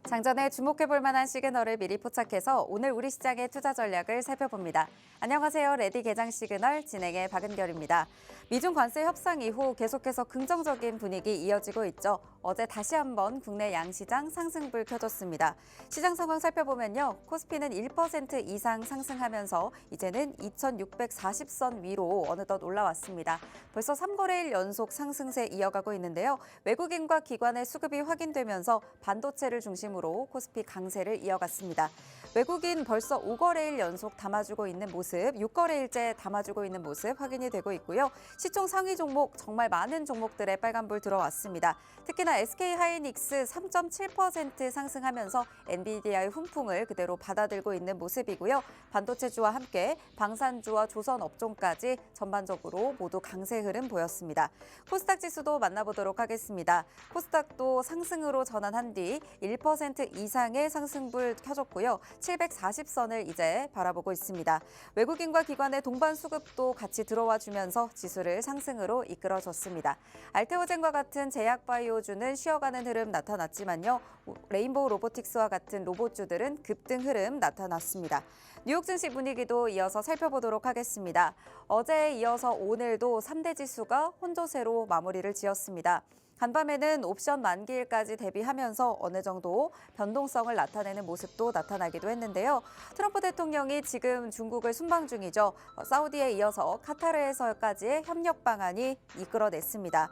장전에 주목해볼 만한 시그널을 미리 포착해서 오늘 우리 시장의 투자 전략을 살펴봅니다. 안녕하세요. 레디 개장 시그널 진행의 박은결입니다. 미중 관세 협상 이후 계속해서 긍정적인 분위기 이어지고 있죠. 어제 다시 한번 국내 양시장 상승불 켜졌습니다. 시장 상황 살펴보면요. 코스피는 1% 이상 상승하면서 이제는 2640선 위로 어느덧 올라왔습니다. 벌써 3거래일 연속 상승세 이어가고 있는데요. 외국인과 기관의 수급이 확인되면서 반도체를 중심으로 코스피 강세를 이어갔습니다. 외국인 벌써 5거래일 연속 담아주고 있는 모습, 6거래일째 담아주고 있는 모습 확인이 되고 있고요. 시총 상위 종목 정말 많은 종목들의 빨간불 들어왔습니다. 특히나 SK하이닉스 3.7% 상승하면서 엔비디아의 훈풍을 그대로 받아들고 있는 모습이고요. 반도체주와 함께 방산주와 조선업종까지 전반적으로 모두 강세 흐름 보였습니다. 코스닥 지수도 만나보도록 하겠습니다. 코스닥도 상승으로 전환한 뒤 1% 이상의 상승불 켜졌고요. 740선을 이제 바라보고 있습니다. 외국인과 기관의 동반 수급도 같이 들어와 주면서 지수를 상승으로 이끌어줬습니다. 알테오젠과 같은 제약바이오주는 쉬어가는 흐름 나타났지만요. 레인보우 로보틱스와 같은 로봇주들은 급등 흐름 나타났습니다. 뉴욕 증시 분위기도 이어서 살펴보도록 하겠습니다. 어제에 이어서 오늘도 3대 지수가 혼조세로 마무리를 지었습니다. 간밤에는 옵션 만기일까지 대비하면서 어느 정도 변동성을 나타내는 모습도 나타나기도 했는데요. 트럼프 대통령이 지금 중국을 순방 중이죠. 사우디에 이어서 카타르에서까지의 협력 방안이 이끌어냈습니다.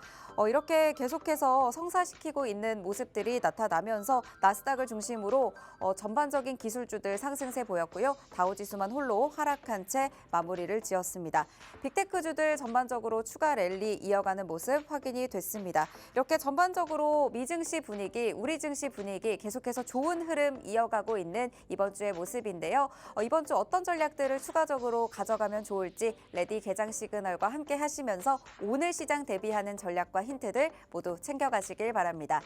이렇게 계속해서 성사시키고 있는 모습들이 나타나면서 나스닥을 중심으로 전반적인 기술주들 상승세 보였고요. 다우지수만 홀로 하락한 채 마무리를 지었습니다. 빅테크주들 전반적으로 추가 랠리 이어가는 모습 확인이 됐습니다. 이렇게 전반적으로 미증시 분위기, 우리 증시 분위기 계속해서 좋은 흐름 이어가고 있는 이번 주의 모습인데요. 이번 주 어떤 전략들을 추가적으로 가져가면 좋을지 레디 개장 시그널과 함께 하시면서 오늘 시장 대비하는 전략과 힌트들 모두 챙겨가시길 바랍니다.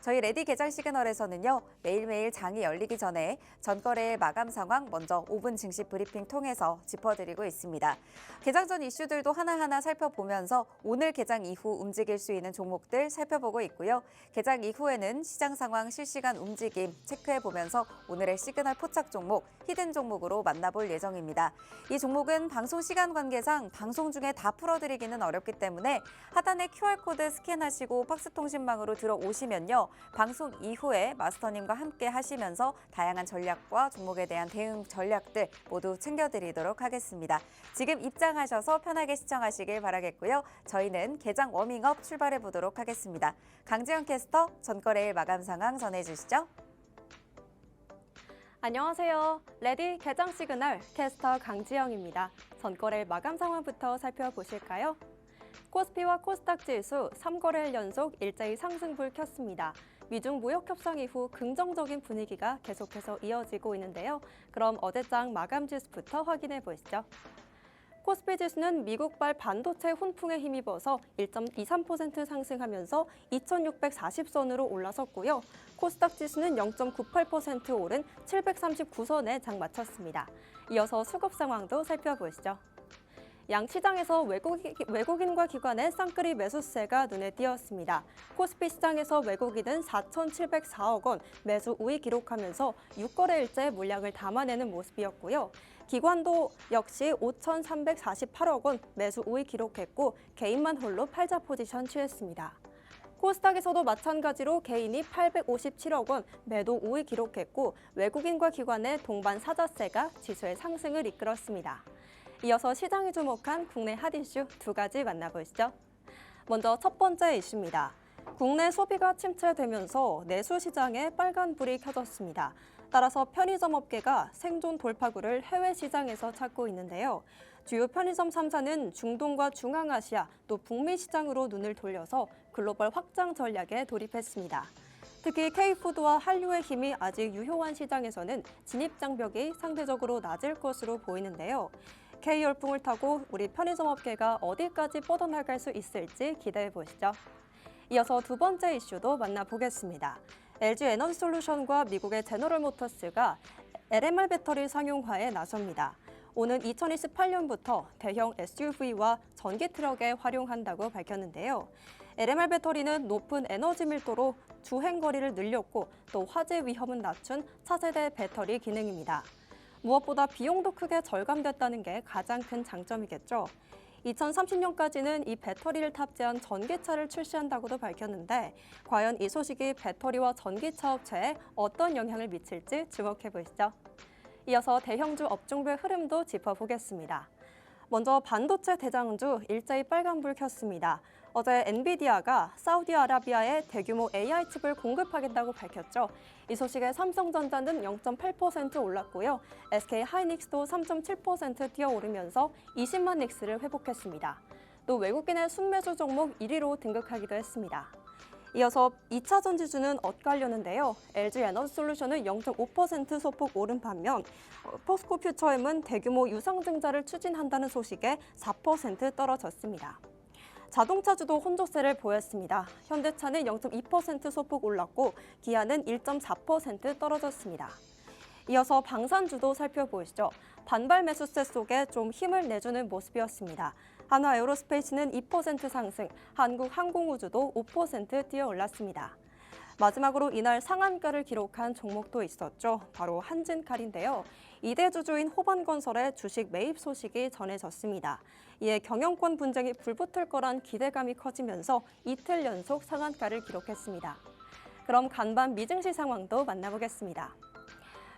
저희 레디 개장 시그널에서는요. 매일매일 장이 열리기 전에 전거래의 마감 상황 먼저 5분 증시 브리핑 통해서 짚어드리고 있습니다. 개장 전 이슈들도 하나하나 살펴보면서 오늘 개장 이후 움직일 수 있는 종목들 살펴보고 있고요. 개장 이후에는 시장 상황 실시간 움직임 체크해보면서 오늘의 시그널 포착 종목, 히든 종목으로 만나볼 예정입니다. 이 종목은 방송 시간 관계상 방송 중에 다 풀어드리기는 어렵기 때문에 하단에 QR코드 스캔하시고 박스통신망으로 들어오시면요. 방송 이후에 마스터님과 함께 하시면서 다양한 전략과 종목에 대한 대응 전략들 모두 챙겨드리도록 하겠습니다. 지금 입장하셔서 편하게 시청하시길 바라겠고요. 저희는 개장 워밍업 출발해보도록 하겠습니다. 강지영 캐스터, 전거래일 마감 상황 전해주시죠. 안녕하세요. 레디 개장 시그널 캐스터 강지영입니다. 전거래일 마감 상황부터 살펴보실까요? 코스피와 코스닥 지수 3거래일 연속 일제히 상승불 켰습니다. 미중 무역 협상 이후 긍정적인 분위기가 계속해서 이어지고 있는데요. 그럼 어제장 마감 지수부터 확인해 보시죠. 코스피 지수는 미국발 반도체 훈풍에 힘입어서 1.23% 상승하면서 2640선으로 올라섰고요. 코스닥 지수는 0.98% 오른 739선에 장 마쳤습니다. 이어서 수급 상황도 살펴보시죠. 양시장에서 외국인과 기관의 쌍끌이 매수세가 눈에 띄었습니다. 코스피 시장에서 외국인은 4,704억 원 매수 우위 기록하면서 6거래일째 물량을 담아내는 모습이었고요. 기관도 역시 5,348억 원 매수 우위 기록했고 개인만 홀로 팔자 포지션 취했습니다. 코스닥에서도 마찬가지로 개인이 857억 원 매도 우위 기록했고 외국인과 기관의 동반 사자세가 지수의 상승을 이끌었습니다. 이어서 시장이 주목한 국내 핫 이슈 두 가지 만나보시죠. 먼저 첫 번째 이슈입니다. 국내 소비가 침체되면서 내수 시장에 빨간불이 켜졌습니다. 따라서 편의점 업계가 생존 돌파구를 해외 시장에서 찾고 있는데요. 주요 편의점 3사는 중동과 중앙아시아 또 북미 시장으로 눈을 돌려서 글로벌 확장 전략에 돌입했습니다. 특히 K푸드와 한류의 힘이 아직 유효한 시장에서는 진입 장벽이 상대적으로 낮을 것으로 보이는데요. K열풍을 타고 우리 편의점 업계가 어디까지 뻗어나갈 수 있을지 기대해보시죠. 이어서 두 번째 이슈도 만나보겠습니다. LG 에너지솔루션과 미국의 제너럴모터스가 LMR 배터리 상용화에 나섭니다. 오는 2028년부터 대형 SUV와 전기 트럭에 활용한다고 밝혔는데요. LMR 배터리는 높은 에너지 밀도로 주행 거리를 늘렸고 또 화재 위험은 낮춘 차세대 배터리 기능입니다. 무엇보다 비용도 크게 절감됐다는 게 가장 큰 장점이겠죠. 2030년까지는 이 배터리를 탑재한 전기차를 출시한다고도 밝혔는데 과연 이 소식이 배터리와 전기차 업체에 어떤 영향을 미칠지 주목해 보시죠. 이어서 대형주 업종별 흐름도 짚어보겠습니다. 먼저 반도체 대장주 일제히 빨간불 켰습니다. 어제 엔비디아가 사우디아라비아에 대규모 AI 칩을 공급하겠다고 밝혔죠. 이 소식에 삼성전자는 0.8% 올랐고요. SK 하이닉스도 3.7% 뛰어오르면서 20만 닉스를 회복했습니다. 또 외국인의 순매수 종목 1위로 등극하기도 했습니다. 이어서 2차 전지주는 엇갈렸는데요. LG 에너지솔루션은 0.5% 소폭 오른 반면 포스코 퓨처엠은 대규모 유상증자를 추진한다는 소식에 4% 떨어졌습니다. 자동차주도 혼조세를 보였습니다. 현대차는 0.2% 소폭 올랐고 기아는 1.4% 떨어졌습니다. 이어서 방산주도 살펴보시죠. 반발 매수세 속에 좀 힘을 내주는 모습이었습니다. 한화에어로스페이스는 2% 상승, 한국항공우주도 5% 뛰어올랐습니다. 마지막으로 이날 상한가를 기록한 종목도 있었죠. 바로 한진칼인데요. 2대 주주인 호반건설의 주식 매입 소식이 전해졌습니다. 이에 경영권 분쟁이 불붙을 거란 기대감이 커지면서 이틀 연속 상한가를 기록했습니다. 그럼 간밤 미증시 상황도 만나보겠습니다.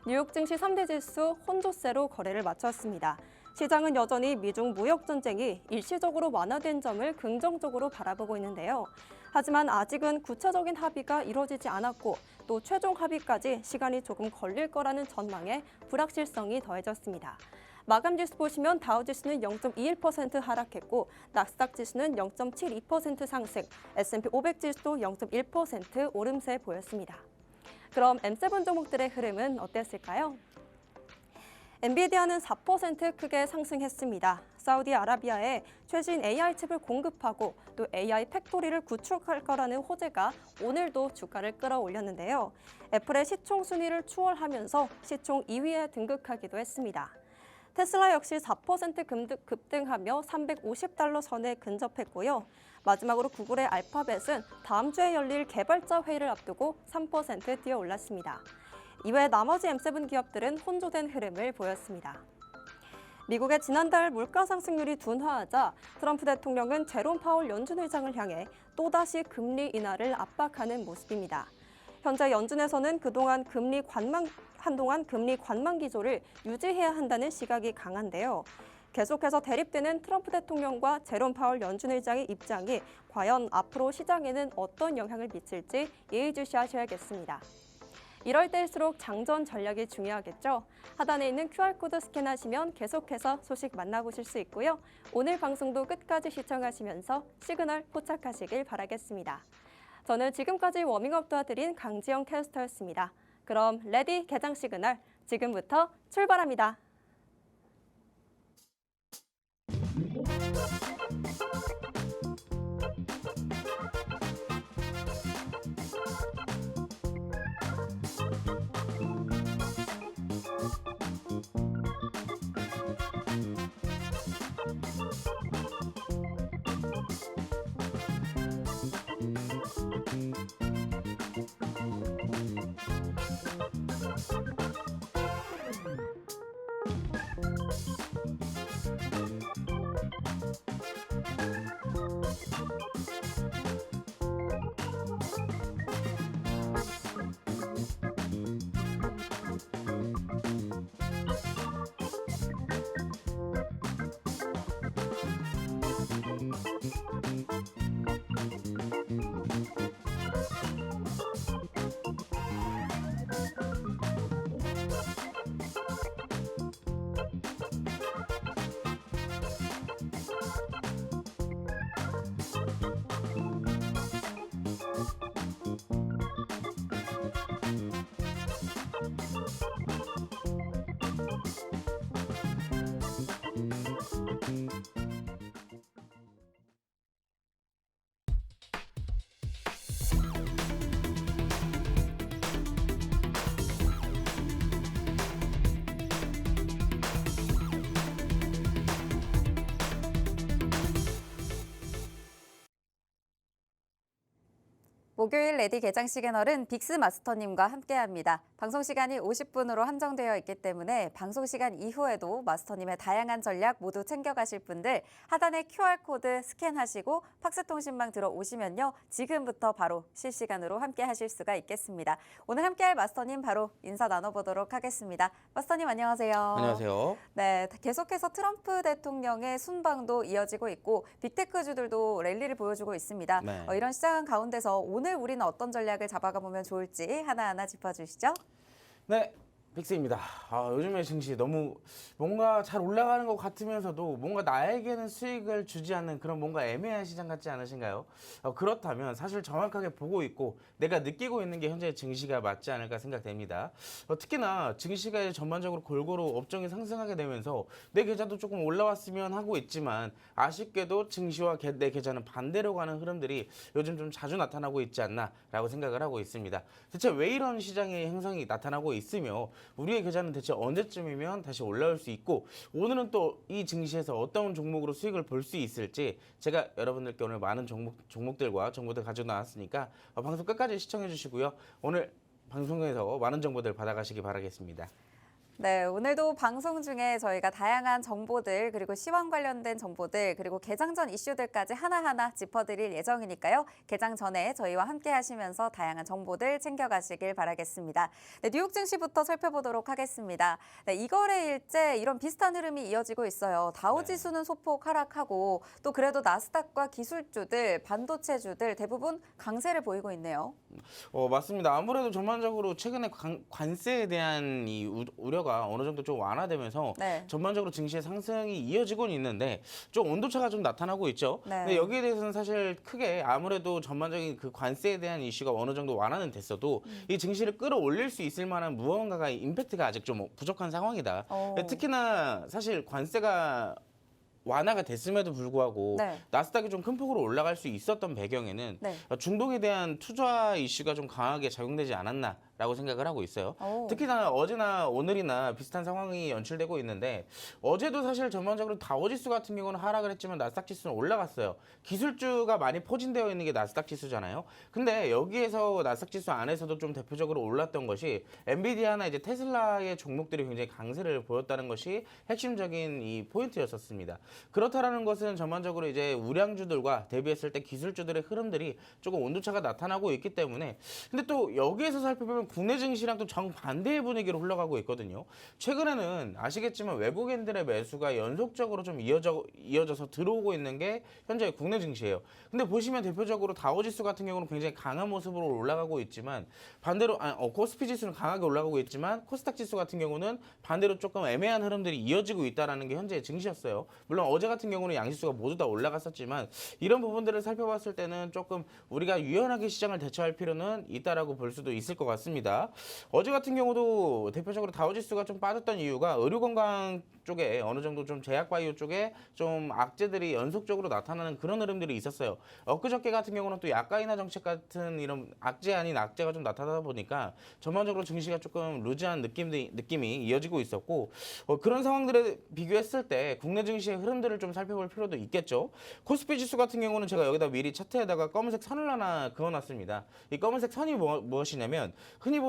뉴욕 증시 3대 지수 혼조세로 거래를 마쳤습니다. 시장은 여전히 미중 무역 전쟁이 일시적으로 완화된 점을 긍정적으로 바라보고 있는데요. 하지만 아직은 구체적인 합의가 이루어지지 않았고 또 최종 합의까지 시간이 조금 걸릴 거라는 전망에 불확실성이 더해졌습니다. 마감 지수 보시면 다우지수는 0.21% 하락했고 나스닥 지수는 0.72% 상승, S&P 500 지수도 0.1% 오름세 보였습니다. 그럼 M7 종목들의 흐름은 어땠을까요? 엔비디아는 4% 크게 상승했습니다. 사우디아라비아에 최신 AI 칩을 공급하고 또 AI 팩토리를 구축할 거라는 호재가 오늘도 주가를 끌어올렸는데요. 애플의 시총 순위를 추월하면서 시총 2위에 등극하기도 했습니다. 테슬라 역시 4% 급등하며 $350 선에 근접했고요. 마지막으로 구글의 알파벳은 다음 주에 열릴 개발자 회의를 앞두고 3% 뛰어올랐습니다. 이외 나머지 M7 기업들은 혼조된 흐름을 보였습니다. 미국의 지난달 물가 상승률이 둔화하자 트럼프 대통령은 제롬 파월 연준 의장을 향해 또다시 금리 인하를 압박하는 모습입니다. 현재 연준에서는 한동안 금리 관망 기조를 유지해야 한다는 시각이 강한데요. 계속해서 대립되는 트럼프 대통령과 제롬 파월 연준 의장의 입장이 과연 앞으로 시장에는 어떤 영향을 미칠지 예의주시하셔야겠습니다. 이럴 때일수록 장전 전략이 중요하겠죠. 하단에 있는 QR코드 스캔하시면 계속해서 소식 만나보실 수 있고요. 오늘 방송도 끝까지 시청하시면서 시그널 포착하시길 바라겠습니다. 저는 지금까지 워밍업 도와드린 강지영 캐스터였습니다. 그럼 레디 개장 시그널 지금부터 출발합니다. 목요일 레디 개장 시그널은 빅스 마스터님과 함께합니다. 방송 시간이 50분으로 한정되어 있기 때문에 방송 시간 이후에도 마스터님의 다양한 전략 모두 챙겨가실 분들 하단에 QR코드 스캔하시고 팍스통신망 들어오시면요. 지금부터 바로 실시간으로 함께하실 수가 있겠습니다. 오늘 함께할 마스터님 바로 인사 나눠보도록 하겠습니다. 마스터님 안녕하세요. 안녕하세요. 네, 계속해서 트럼프 대통령의 순방도 이어지고 있고 빅테크주들도 랠리를 보여주고 있습니다. 네. 이런 시장 가운데서 오늘 우리는 어떤 전략을 잡아가 보면 좋을지 하나하나 짚어주시죠. 네, 빅스입니다. 요즘에 증시 너무 뭔가 잘 올라가는 것 같으면서도 뭔가 나에게는 수익을 주지 않는 그런 뭔가 애매한 시장 같지 않으신가요? 그렇다면 사실 정확하게 보고 있고 내가 느끼고 있는 게 현재 증시가 맞지 않을까 생각됩니다. 특히나 증시가 이제 전반적으로 골고루 업종이 상승하게 되면서 내 계좌도 조금 올라왔으면 하고 있지만 아쉽게도 증시와 내 계좌는 반대로 가는 흐름들이 요즘 좀 자주 나타나고 있지 않나라고 생각을 하고 있습니다. 대체 왜 이런 시장의 형성이 나타나고 있으며 우리의 계좌는 대체 언제쯤이면 다시 올라올 수 있고 오늘은 또 이 증시에서 어떤 종목으로 수익을 볼 수 있을지 제가 여러분들께 오늘 많은 종목들과 정보들 가지고 나왔으니까 방송 끝까지 시청해 주시고요. 오늘 방송에서 많은 정보들 받아가시기 바라겠습니다. 네, 오늘도 방송 중에 저희가 다양한 정보들 그리고 시황 관련된 정보들 그리고 개장 전 이슈들까지 하나하나 짚어드릴 예정이니까요. 개장 전에 저희와 함께 하시면서 다양한 정보들 챙겨가시길 바라겠습니다. 네, 뉴욕 증시부터 살펴보도록 하겠습니다. 네, 이거래일째 이런 비슷한 흐름이 이어지고 있어요. 다우지수는 소폭 하락하고 또 그래도 나스닥과 기술주들, 반도체주들 대부분 강세를 보이고 있네요. 맞습니다. 아무래도 전반적으로 최근에 관세에 대한 이 우려가 어느 정도 좀 완화되면서 네. 전반적으로 증시의 상승이 이어지고는 있는데 좀 온도차가 좀 나타나고 있죠. 네. 근데 여기에 대해서는 사실 크게 아무래도 전반적인 그 관세에 대한 이슈가 어느 정도 완화는 됐어도 이 증시를 끌어올릴 수 있을 만한 무언가가 임팩트가 아직 좀 부족한 상황이다. 특히나 사실 관세가 완화가 됐음에도 불구하고 네. 나스닥이 좀 큰 폭으로 올라갈 수 있었던 배경에는 네. 중동에 대한 투자 이슈가 좀 강하게 작용되지 않았나라고 생각을 하고 있어요. 특히나 어제나 오늘이나 비슷한 상황이 연출되고 있는데 어제도 사실 전반적으로 다우지수 같은 경우는 하락을 했지만 나스닥 지수는 올라갔어요. 기술주가 많이 포진되어 있는 게 나스닥 지수잖아요. 근데 여기에서 나스닥 지수 안에서도 좀 대표적으로 올랐던 것이 엔비디아나 이제 테슬라의 종목들이 굉장히 강세를 보였다는 것이 핵심적인 이 포인트였었습니다. 그렇다라는 것은 전반적으로 이제 우량주들과 대비했을 때 기술주들의 흐름들이 조금 온도차가 나타나고 있기 때문에 근데 또 여기에서 살펴보면 국내 증시랑 또 정반대의 분위기로 흘러가고 있거든요. 최근에는 아시겠지만 외국인들의 매수가 연속적으로 좀 이어져서 들어오고 있는 게 현재 국내 증시예요. 근데 보시면 대표적으로 다우지수 같은 경우는 굉장히 강한 모습으로 올라가고 있지만 반대로 코스피 지수는 강하게 올라가고 있지만 코스닥 지수 같은 경우는 반대로 조금 애매한 흐름들이 이어지고 있다는 게 현재의 증시였어요. 물론 어제 같은 경우는 양지수가 모두 다 올라갔었지만 이런 부분들을 살펴봤을 때는 조금 우리가 유연하게 시장을 대처할 필요는 있다라고 볼 수도 있을 것 같습니다. 어제 같은 경우도 대표적으로 다우지수가 좀 빠졌던 이유가 의료건강 쪽에 어느 정도 좀 제약바이오 쪽에 좀 악재들이 연속적으로 나타나는 그런 흐름들이 있었어요. 엊그저께 같은 경우는 또 약가인하 정책 같은 이런 악재 아닌 악재가 좀 나타나다 보니까 전반적으로 증시가 조금 루즈한 느낌이 이어지고 있었고 그런 상황들에 비교했을 때 국내 증시의 흐름들을 좀 살펴볼 필요도 있겠죠. 코스피 지수 같은 경우는 제가 여기다 미리 차트에다가 검은색 선을 하나 그어놨습니다. 이 검은색 선이 무엇이냐면 흔히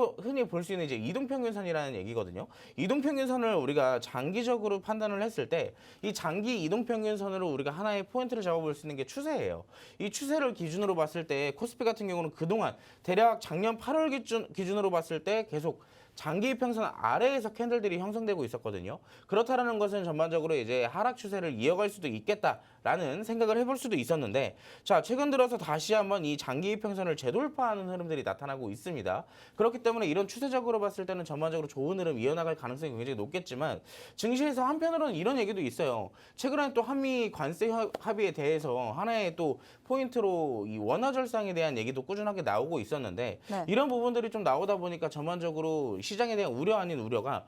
볼 수 있는 이제 이동평균선이라는 얘기거든요. 이동평균선을 우리가 장기적으로 판단을 했을 때 이 장기 이동평균선으로 우리가 하나의 포인트를 잡아볼 수 있는 게 추세예요. 이 추세를 기준으로 봤을 때 코스피 같은 경우는 그동안 대략 작년 8월 기준으로 봤을 때 계속 장기 이평선 아래에서 캔들들이 형성되고 있었거든요. 그렇다라는 것은 전반적으로 이제 하락 추세를 이어갈 수도 있겠다라는 생각을 해볼 수도 있었는데 자 최근 들어서 다시 한번 이 장기 이평선을 재돌파하는 흐름들이 나타나고 있습니다. 그렇기 때문에 이런 추세적으로 봤을 때는 전반적으로 좋은 흐름 이어나갈 가능성이 굉장히 높겠지만 증시에서 한편으로는 이런 얘기도 있어요. 최근에 또 한미 관세 합의에 대해서 하나의 또 포인트로 이 원화 절상에 대한 얘기도 꾸준하게 나오고 있었는데 네. 이런 부분들이 좀 나오다 보니까 전반적으로 시장에 대한 우려 아닌 우려가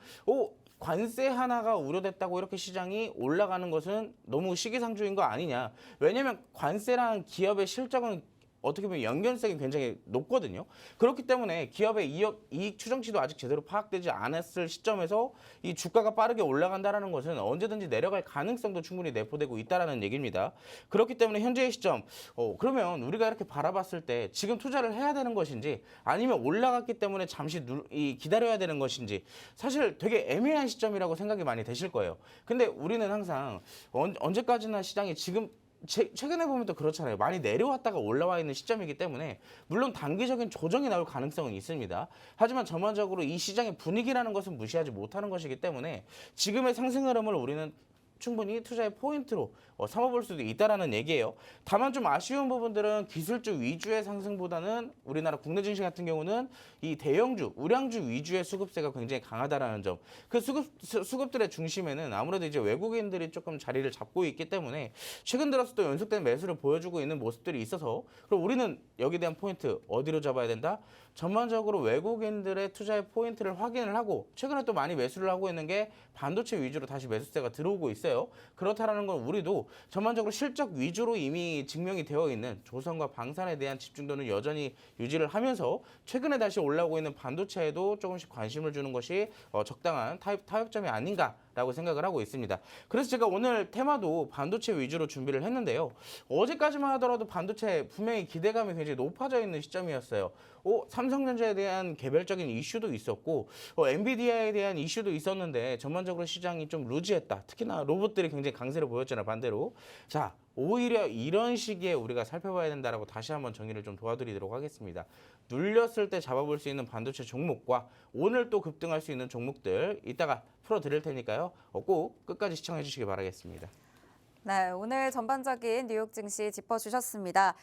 관세 하나가 우려됐다고 이렇게 시장이 올라가는 것은 너무 시기상조인 거 아니냐. 왜냐하면 관세랑 기업의 실적은 어떻게 보면 연결성이 굉장히 높거든요. 그렇기 때문에 기업의 이익 추정치도 아직 제대로 파악되지 않았을 시점에서 이 주가가 빠르게 올라간다는 것은 언제든지 내려갈 가능성도 충분히 내포되고 있다는 얘기입니다. 그렇기 때문에 현재의 시점, 그러면 우리가 이렇게 바라봤을 때 지금 투자를 해야 되는 것인지 아니면 올라갔기 때문에 잠시 기다려야 되는 것인지 사실 되게 애매한 시점이라고 생각이 많이 되실 거예요. 근데 우리는 항상 언제까지나 시장이 지금 최근에 보면 또 그렇잖아요. 많이 내려왔다가 올라와 있는 시점이기 때문에 물론 단기적인 조정이 나올 가능성은 있습니다. 하지만 전반적으로 이 시장의 분위기라는 것은 무시하지 못하는 것이기 때문에 지금의 상승 흐름을 우리는 충분히 투자의 포인트로 삼아볼 수도 있다라는 얘기예요. 다만 좀 아쉬운 부분들은 기술주 위주의 상승보다는 우리나라 국내 증시 같은 경우는 이 대형주, 우량주 위주의 수급세가 굉장히 강하다라는 점. 그 수급들의 중심에는 아무래도 이제 외국인들이 조금 자리를 잡고 있기 때문에 최근 들어서 또 연속된 매수를 보여주고 있는 모습들이 있어서 그럼 우리는 여기에 대한 포인트 어디로 잡아야 된다? 전반적으로 외국인들의 투자의 포인트를 확인을 하고 최근에 또 많이 매수를 하고 있는 게 반도체 위주로 다시 매수세가 들어오고 있어요. 그렇다라는 건 우리도 전반적으로 실적 위주로 이미 증명이 되어 있는 조선과 방산에 대한 집중도는 여전히 유지를 하면서 최근에 다시 올라오고 있는 반도체에도 조금씩 관심을 주는 것이 적당한 타협점이 아닌가라고 생각을 하고 있습니다. 그래서 제가 오늘 테마도 반도체 위주로 준비를 했는데요. 어제까지만 하더라도 반도체 분명히 기대감이 굉장히 높아져 있는 시점이었어요. 삼성전자에 대한 개별적인 이슈도 있었고 엔비디아에 대한 이슈도 있었는데 전반적으로 시장이 좀 루즈했다. 특히나 로봇들이 굉장히 강세를 보였잖아요. 반대로. 자, 오히려 이런 시기에 우리가 살펴봐야 된다라고 다시 한번 정리를 좀 도와드리도록 하겠습니다. 눌렸을 때 잡아볼 수 있는 반도체 종목과 오늘 또 급등할 수 있는 종목들 이따가 풀어드릴 테니까요. 꼭 끝까지 시청해 주시기 바라겠습니다. 네, 오늘 전반적인 뉴욕 증시 짚어주셨습니다.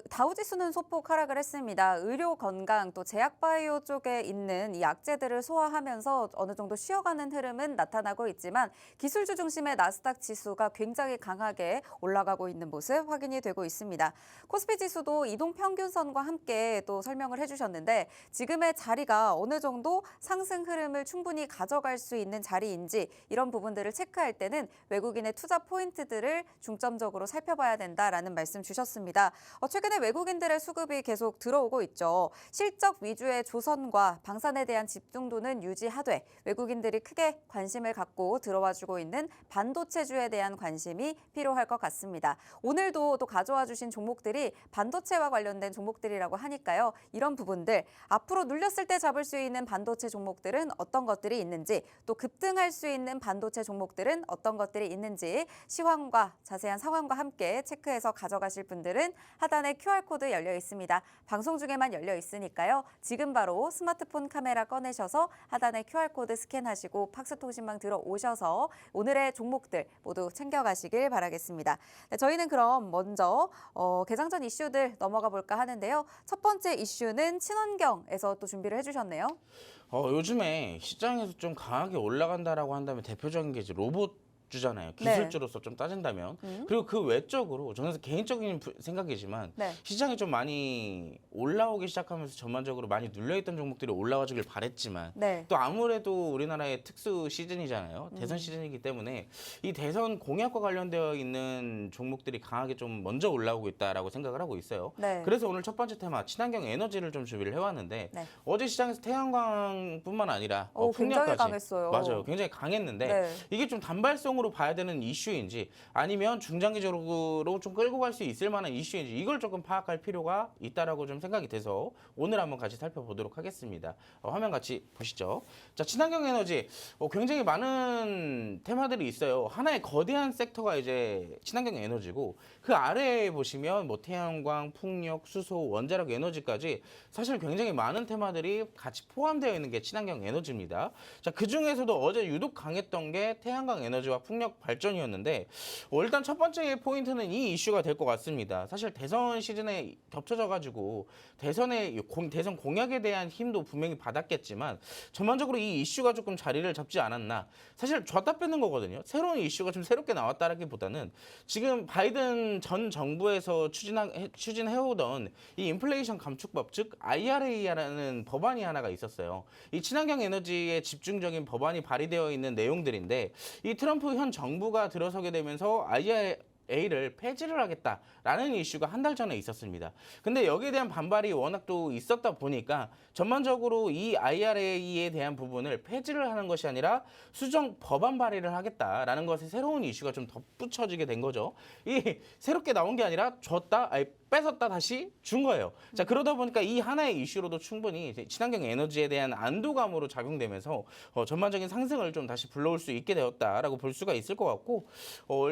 다우지수는 소폭 하락을 했습니다. 의료 건강 또 제약바이오 쪽에 있는 이 약재들을 소화하면서 어느 정도 쉬어가는 흐름은 나타나고 있지만 기술주 중심의 나스닥 지수가 굉장히 강하게 올라가고 있는 모습 확인이 되고 있습니다. 코스피 지수도 이동평균선과 함께 또 설명을 해주셨는데 지금의 자리가 어느 정도 상승 흐름을 충분히 가져갈 수 있는 자리인지 이런 부분들을 체크할 때는 외국인의 투자 포인트들 을 중점적으로 살펴봐야 된다라는 말씀 주셨습니다. 최근에 외국인들의 수급이 계속 들어오고 있죠. 실적 위주의 조선과 방산에 대한 집중도는 유지하되 외국인들이 크게 관심을 갖고 들어와주고 있는 반도체주에 대한 관심이 필요할 것 같습니다. 오늘도 또 가져와 주신 종목들이 반도체와 관련된 종목들이라고 하니까요. 이런 부분들 앞으로 눌렸을 때 잡을 수 있는 반도체 종목들은 어떤 것들이 있는지 또 급등할 수 있는 반도체 종목들은 어떤 것들이 있는지 시황과 자세한 상황과 함께 체크해서 가져가실 분들은 하단에 QR코드 열려 있습니다. 방송 중에만 열려 있으니까요. 지금 바로 스마트폰 카메라 꺼내셔서 하단에 QR코드 스캔하시고 팍스통신망 들어오셔서 오늘의 종목들 모두 챙겨가시길 바라겠습니다. 네, 저희는 그럼 먼저 개장 전 이슈들 넘어가 볼까 하는데요. 첫 번째 이슈는 친환경에서 또 준비를 해주셨네요. 요즘에 시장에서 좀 강하게 올라간다라고 한다면 대표적인 게 이제 로봇 주잖아요. 기술주로서 좀 따진다면. 그리고 그 외적으로 저는 개인적인 생각이지만 시장이 좀 많이 올라오기 시작하면서 전반적으로 많이 눌려있던 종목들이 올라와주길 바랬지만 또 아무래도 우리나라의 특수 시즌이잖아요. 대선 시즌이기 때문에 이 대선 공약과 관련되어 있는 종목들이 강하게 좀 먼저 올라오고 있다라고 생각을 하고 있어요. 그래서 오늘 첫 번째 테마 친환경 에너지를 좀 준비를 해왔는데 어제 시장에서 태양광뿐만 아니라 굉장히 강했어요. 맞아요. 굉장히 강했는데 이게 좀 단발성으로 봐야 되는 이슈인지 아니면 중장기적으로 좀 끌고 갈 수 있을 만한 이슈인지 이걸 조금 파악할 필요가 있다라고 좀 생각이 돼서 오늘 한번 같이 살펴보도록 하겠습니다. 화면 같이 보시죠. 자, 친환경 에너지 굉장히 많은 테마들이 있어요. 하나의 거대한 섹터가 이제 친환경 에너지고 그 아래에 보시면 뭐 태양광, 풍력, 수소, 원자력 에너지까지 사실 굉장히 많은 테마들이 같이 포함되어 있는 게 친환경 에너지입니다. 자, 그 중에서도 어제 유독 강했던 게 태양광 에너지와 풍력 발전이었는데 일단 첫 번째 포인트는 이 이슈가 될 것 같습니다. 사실 대선 시즌에 겹쳐져 가지고 대선 공약에 대한 힘도 분명히 받았겠지만 전반적으로 이 이슈가 조금 자리를 잡지 않았나. 사실 줬다 뺏는 거거든요. 새로운 이슈가 좀 새롭게 나왔다라기보다는 지금 바이든 전 정부에서 추진해오던 이 인플레이션 감축법 즉 IRA라는 법안이 하나가 있었어요. 이 친환경 에너지에 집중적인 법안이 발의되어 있는 내용들인데 이 트럼프 현 정부가 들어서게 되면서 A를 폐지를 하겠다라는 이슈가 한 달 전에 있었습니다. 근데 여기에 대한 반발이 워낙 또 있었다 보니까 전반적으로 이 IRA에 대한 부분을 폐지를 하는 것이 아니라 수정 법안 발의를 하겠다라는 것에 새로운 이슈가 좀 덧붙여지게 된 거죠. 이 새롭게 나온 게 아니라 줬다, 아니 뺏었다 다시 준 거예요. 자, 그러다 보니까 이 하나의 이슈로도 충분히 이제 친환경 에너지에 대한 안도감으로 작용되면서 전반적인 상승을 좀 다시 불러올 수 있게 되었다라고 볼 수가 있을 것 같고,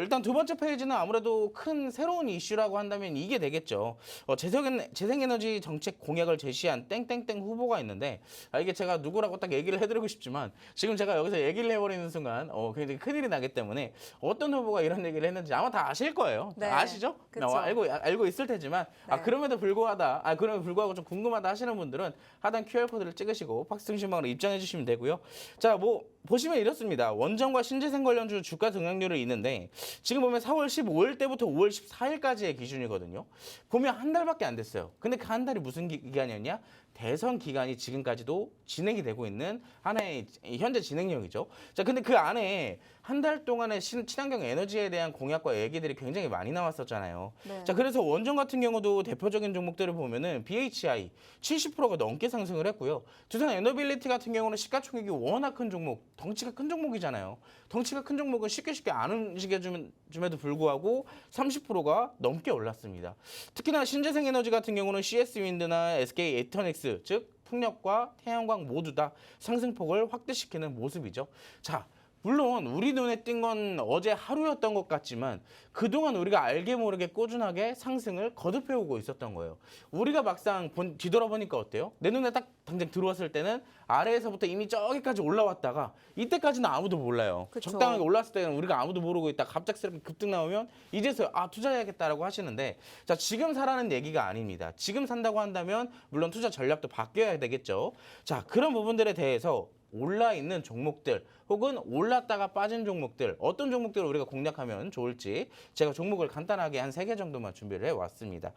일단 두 번째 페이지는 아무래도 큰 새로운 이슈라고 한다면 이게 되겠죠. 재생에너지 정책 공약을 제시한 땡땡땡 후보가 있는데, 이게 제가 누구라고 딱 얘기를 해드리고 싶지만 지금 제가 여기서 얘기를 해버리는 순간 굉장히 큰일이 나기 때문에 어떤 후보가 이런 얘기를 했는지 아마 다 아실 거예요. 네. 아시죠? 그쵸. 알고 있을 테지만 네. 그럼에도 불구하고 좀 궁금하다 하시는 분들은 하단 QR코드를 찍으시고 팍스통신방으로 입장해 주시면 되고요. 자, 뭐 보시면 이렇습니다. 원전과 신재생 관련주 주가 등락률이 있는데 지금 보면 4월 15일 때부터 5월 14일까지의 기준이거든요. 보면 한 달밖에 안 됐어요. 근데 그 한 달이 무슨 기간이었냐? 대선 기간이 지금까지도 진행이 되고 있는 하나의 현재 진행형이죠. 자, 근데 그 안에 한 달 동안의 친환경 에너지에 대한 공약과 얘기들이 굉장히 많이 나왔었잖아요. 네. 자, 그래서 원전 같은 경우도 대표적인 종목들을 보면은 BHI 70%가 넘게 상승을 했고요. 두산 에너빌리티 같은 경우는 시가총액이 워낙 큰 종목, 덩치가 큰 종목이잖아요. 덩치가 큰 종목은 쉽게 안 움직여줌에도 불구하고 30%가 넘게 올랐습니다. 특히나 신재생 에너지 같은 경우는 CS윈드나 SK 에이터닉스, 즉 풍력과 태양광 모두 다 상승폭을 확대시키는 모습이죠. 자, 물론 우리 눈에 띈 건 어제 하루였던 것 같지만 그동안 우리가 알게 모르게 꾸준하게 상승을 거듭해오고 있었던 거예요. 우리가 막상 뒤돌아보니까 어때요? 내 눈에 딱 당장 들어왔을 때는 아래에서부터 이미 저기까지 올라왔다가 이때까지는 아무도 몰라요. 그쵸. 적당하게 올랐을 때는 우리가 아무도 모르고 있다 갑작스럽게 급등 나오면 이제서야 투자해야겠다라고 하시는데, 자, 지금 사라는 얘기가 아닙니다. 지금 산다고 한다면 물론 투자 전략도 바뀌어야 되겠죠. 자, 그런 부분들에 대해서 올라 있는 종목들 혹은 올랐다가 빠진 종목들, 어떤 종목들을 우리가 공략하면 좋을지 제가 종목을 간단하게 한 3개 정도만 준비를 해왔습니다.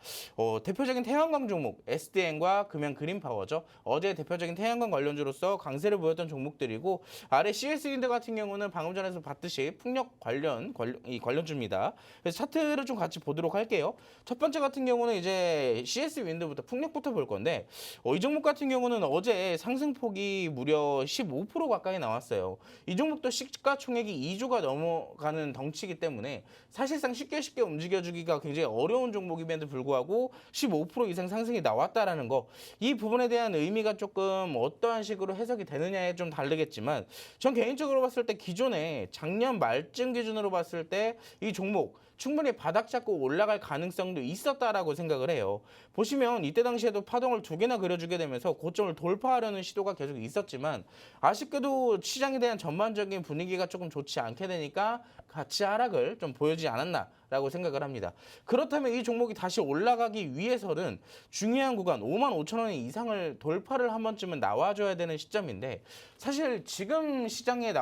대표적인 태양광 종목 SDN과 금양 그린파워죠. 어제 대표적인 태양광 관련주로서 강세를 보였던 종목들이고, 아래 CS윈드 같은 경우는 방금 전에서 봤듯이 풍력 관련주입니다. 그래서 차트를 좀 같이 보도록 할게요. 첫 번째 같은 경우는 이제 CS윈드부터 풍력부터 볼 건데, 이 종목 같은 경우는 어제 상승폭이 무려 15% 가까이 나왔어요. 이 종목도 시가총액이 2조가 넘어가는 덩치이기 때문에 사실상 쉽게 움직여주기가 굉장히 어려운 종목임에도 불구하고 15% 이상 상승이 나왔다라는 거, 이 부분에 대한 의미가 조금 어떠한 식으로 해석이 되느냐에 좀 다르겠지만, 전 개인적으로 봤을 때 기존에 작년 말쯤 기준으로 봤을 때 이 종목 충분히 바닥 잡고 올라갈 가능성도 있었다라고 생각을 해요. 보시면 이때 당시에도 파동을 2개나 그려주게 되면서 고점을 돌파하려는 시도가 계속 있었지만 아쉽게도 시장에 대한 전반적인 분위기가 조금 좋지 않게 되니까 같이 하락을 좀 보여주지 않았나라고 생각을 합니다. 그렇다면 이 종목이 다시 올라가기 위해서는 중요한 구간 55,000원 이상을 돌파를 한 번쯤은 나와줘야 되는 시점인데, 사실 지금 시장에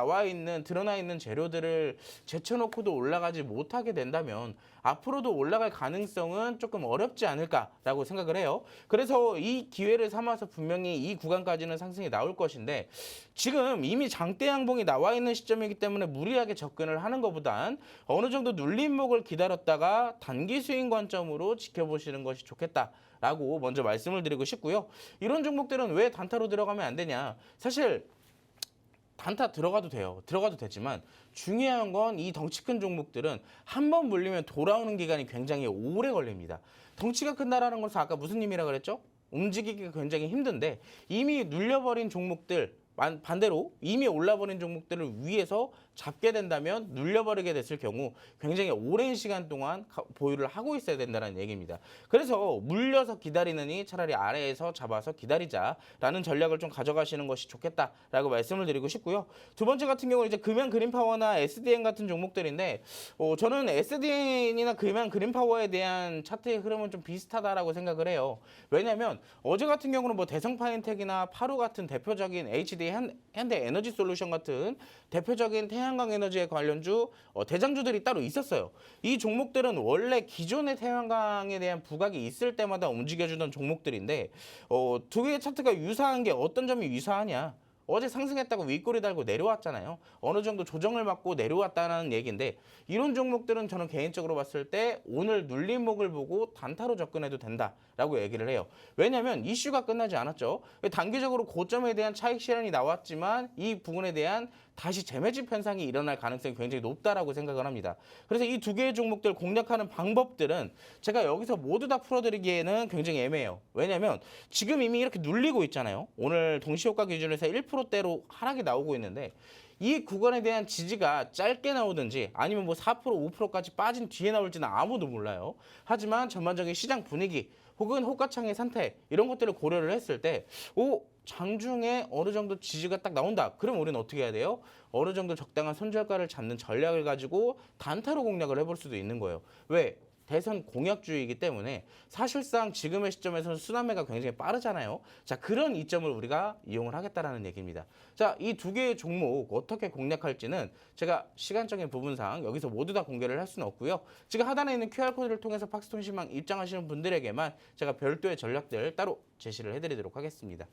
드러나 있는 재료들을 제쳐놓고도 올라가지 못하게 된다면 앞으로도 올라갈 가능성은 조금 어렵지 않을까라고 생각을 해요. 그래서 이 기회를 삼아서 분명히 이 구간까지는 상승이 나올 것인데, 지금 이미 장대 양봉이 나와 있는 시점이기 때문에 무리하게 접근을 하는 것보단 어느 정도 눌림목을 기다렸다가 단기 수익 관점으로 지켜보시는 것이 좋겠다라고 먼저 말씀을 드리고 싶고요. 이런 종목들은 왜 단타로 들어가면 안 되냐? 사실 단타 들어가도 돼요. 들어가도 되지만 중요한 건 이 덩치 큰 종목들은 한 번 물리면 돌아오는 기간이 굉장히 오래 걸립니다. 덩치가 큰다라는 것은 아까 무슨 의미라 그랬죠? 움직이기가 굉장히 힘든데, 이미 눌려버린 종목들, 반대로 이미 올라버린 종목들을 위해서 잡게 된다면 눌려버리게 됐을 경우 굉장히 오랜 시간 동안 보유를 하고 있어야 된다는 얘기입니다. 그래서 물려서 기다리느니 차라리 아래에서 잡아서 기다리자라는 전략을 좀 가져가시는 것이 좋겠다라고 말씀을 드리고 싶고요. 두 번째 같은 경우는 이제 금양 그린파워나 SDN 같은 종목들인데, 저는 SDN이나 금양 그린파워에 대한 차트의 흐름은 좀 비슷하다라고 생각을 해요. 왜냐하면 어제 같은 경우는 뭐 대성파인텍이나 파루 같은 대표적인 HD 현대 에너지 솔루션 같은 대표적인 태양광 에너지에 관련주 대장주들이 따로 있었어요. 이 종목들은 원래 기존의 태양광에 대한 부각이 있을 때마다 움직여주던 종목들인데, 두 개의 차트가 유사한 게 어떤 점이 유사하냐? 어제 상승했다고 윗꼬리 달고 내려왔잖아요. 어느 정도 조정을 받고 내려왔다는 얘기인데 이런 종목들은 저는 개인적으로 봤을 때 오늘 눌림목을 보고 단타로 접근해도 된다라고 얘기를 해요. 왜냐하면 이슈가 끝나지 않았죠. 단기적으로 고점에 대한 차익 실현이 나왔지만 이 부분에 대한 다시 재매집 현상이 일어날 가능성이 굉장히 높다라고 생각을 합니다. 그래서 이 두 개의 종목들 공략하는 방법들은 제가 여기서 모두 다 풀어드리기에는 굉장히 애매해요. 왜냐하면 지금 이미 이렇게 눌리고 있잖아요. 오늘 동시효과 기준에서 1%대로 하락이 나오고 있는데 이 구간에 대한 지지가 짧게 나오든지 아니면 뭐 4%, 5%까지 빠진 뒤에 나올지는 아무도 몰라요. 하지만 전반적인 시장 분위기 혹은 호가창의 상태 이런 것들을 고려를 했을 때 장중에 어느 정도 지지가 딱 나온다. 그럼 우리는 어떻게 해야 돼요? 어느 정도 적당한 손절가를 잡는 전략을 가지고 단타로 공략을 해볼 수도 있는 거예요. 왜? 대선 공약주의이기 때문에 사실상 지금의 시점에서는 순환매가 굉장히 빠르잖아요. 자, 그런 이점을 우리가 이용을 하겠다라는 얘기입니다. 자, 이 두 개의 종목 어떻게 공략할지는 제가 시간적인 부분상 여기서 모두 다 공개를 할 수는 없고요. 지금 하단에 있는 QR코드를 통해서 팍스통신망 입장하시는 분들에게만 제가 별도의 전략들 따로 제시를 해드리도록 하겠습니다.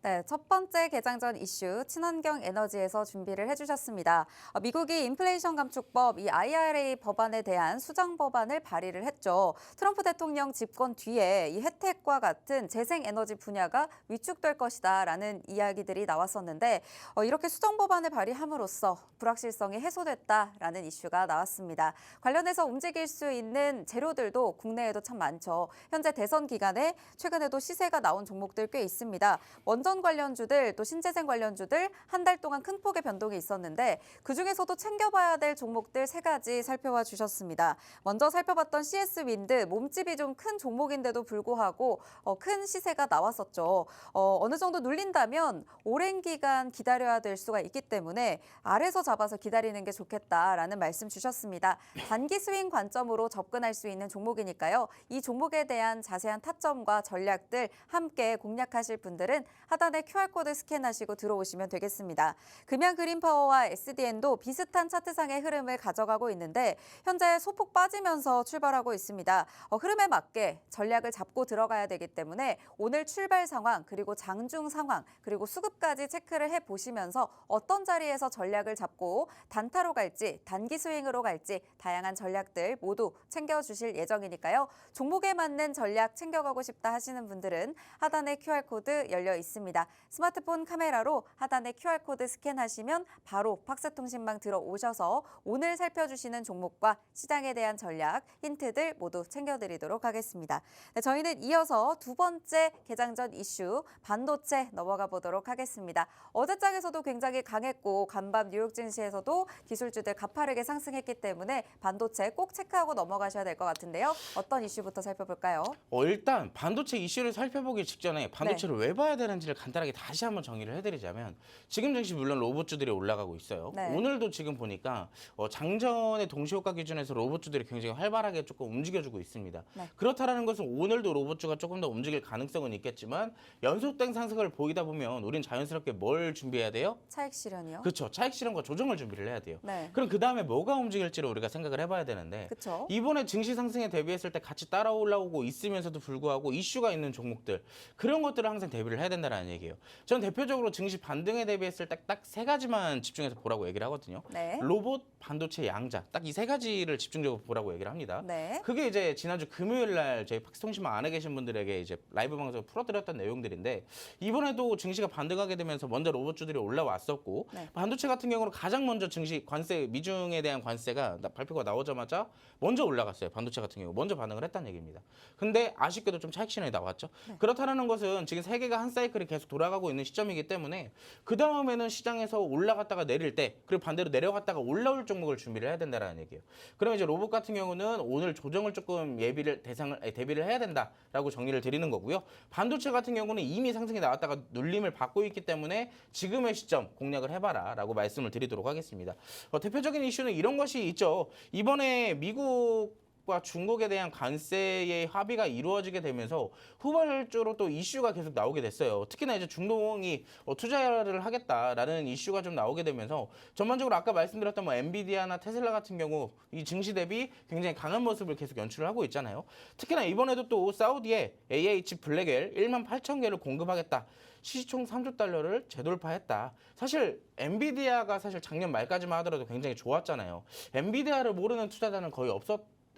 네, 첫 번째 개장 전 이슈 친환경 에너지에서 준비를 해주셨습니다. 미국이 인플레이션 감축법, 이 IRA 법안에 대한 수정 법안을 발의를 했죠. 트럼프 대통령 집권 뒤에 이 혜택과 같은 재생에너지 분야가 위축될 것이다라는 이야기들이 나왔었는데 이렇게 수정 법안을 발의함으로써 불확실성이 해소됐다라는 이슈가 나왔습니다. 관련해서 움직일 수 있는 재료들도 국내에도 참 많죠. 현재 대선 기간에 최근에도 시세가 나온 종목들 꽤 있습니다. 원전 관련주들 또 신재생 관련주들 한 달 동안 큰 폭의 변동이 있었는데 그중에서도 챙겨봐야 될 종목들 세 가지 살펴봐 주셨습니다. 먼저 살펴봤던 CS-윈드 몸집이 좀 큰 종목인데도 불구하고 큰 시세가 나왔었죠. 어느 정도 눌린다면 오랜 기간 기다려야 될 수가 있기 때문에 아래서 잡아서 기다리는 게 좋겠다라는 말씀 주셨습니다. 단기 스윙 관점으로 접근할 수 있는 종목이니까요. 이 종목에 대한 자세한 타점과 전략들 함께 공략하실 분들은 하단에 QR코드 스캔하시고 들어오시면 되겠습니다. 금양 그린파워와 SDN도 비슷한 차트상의 흐름을 가져가고 있는데 현재 소폭 빠지면서 출발하고 있습니다. 흐름에 맞게 전략을 잡고 들어가야 되기 때문에 오늘 출발 상황 그리고 장중 상황 그리고 수급까지 체크를 해보시면서 어떤 자리에서 전략을 잡고 단타로 갈지 단기 스윙으로 갈지 다양한 전략들 모두 챙겨주실 예정이니까요. 종목에 맞는 전략 챙겨가고 싶다 하시는 분들은 하단에 QR코드 열려 있습니다. 스마트폰 카메라로 하단에 QR코드 스캔하시면 바로 팍스통신망 들어오셔서 오늘 살펴주시는 종목과 시장에 대한 전략, 힌트들 모두 챙겨드리도록 하겠습니다. 네, 저희는 이어서 두 번째 개장 전 이슈 반도체 넘어가 보도록 하겠습니다. 어제장에서도 굉장히 강했고 간밤 뉴욕 증시에서도 기술주들 가파르게 상승했기 때문에 반도체 꼭 체크하고 넘어가셔야 될 것 같은데요. 어떤 이슈부터 살펴볼까요? 일단 반도체 이슈를 살펴보기 직전에 반도체를 왜 봐야 되는지를 간단하게 다시 한번 정의를 해드리자면 지금 증시 물론 로봇주들이 올라가고 있어요. 네. 오늘도 지금 보니까 장전의 동시효과 기준에서 로봇주들이 굉장히 활발하게 조금 움직여주고 있습니다. 네. 그렇다는 것은 오늘도 로봇주가 조금 더 움직일 가능성은 있겠지만 연속된 상승을 보이다 보면 우린 자연스럽게 뭘 준비해야 돼요? 차익 실현이요? 그렇죠. 차익 실현과 조정을 준비를 해야 돼요. 네. 그럼 그 다음에 뭐가 움직일지를 우리가 생각을 해봐야 되는데 그렇죠. 이번에 증시 상승에 대비했을 때 같이 따라 올라오고 있으면서도 불구하고 이슈가 있는 종목들 그런 것들을 항상 대비를 해야 된다는 얘기예요. 전 대표적으로 증시 반등에 대비했을 때 딱 세 가지만 집중해서 보라고 얘기를 하거든요. 네. 로봇, 반도체, 양자 딱 이 세 가지를 집중적으로 보라고 얘기를 합니다. 네. 그게 이제 지난주 금요일 날 저희 팍스통신망 안에 계신 분들에게 이제 라이브 방송을 풀어드렸던 내용들인데 이번에도 증시가 반등하게 되면서 먼저 로봇주들이 올라왔었고 네. 반도체 같은 경우는 가장 먼저 증시 관세 미중에 대한 관세가 발표가 나오자마자 먼저 올라갔어요. 반도체 같은 경우 먼저 반응을 했다는 얘기입니다. 근데 아쉽게도 좀 차익 실현이 나왔죠. 네. 그렇다는 것은 지금 세계가 한 사이클이 계속 돌아가고 있는 시점이기 때문에 그 다음에는 시장에서 올라갔다가 내릴 때 그리고 반대로 내려갔다가 올라올 종목을 준비를 해야 된다는 얘기예요. 그러면 이제 로봇 같은 경우는 오늘 조정을 조금 대비를 해야 된다라고 정리를 드리는 거고요. 반도체 같은 경우는 이미 상승이 나왔다가 눌림을 받고 있기 때문에 지금의 시점 공략을 해봐라라고 말씀을 드리도록 하겠습니다. 대표적인 이슈는 이런 것이 있죠. 이번에 미국 미국과 중국에 대한 관세의 합의가 이루어지게 되면서 후발적으로 또 이슈가 계속 나오게 됐어요. 특히나 이제 중동이 투자를 하겠다라는 이슈가 좀 나오게 되면서 전반적으로 아까 말씀드렸던 뭐 엔비디아나 테슬라 같은 경우 이 증시 대비 굉장히 강한 모습을 계속 연출을 하고 있잖아요. 특히나 이번에도 또 사우디에 AH 블랙엘 1만 8천 개를 공급하겠다. 시총 3조 달러를 재돌파했다. 사실 엔비디아가 사실 작년 말까지만 하더라도 굉장히 좋았잖아요. 엔비디아를 모르는 투자자는 거의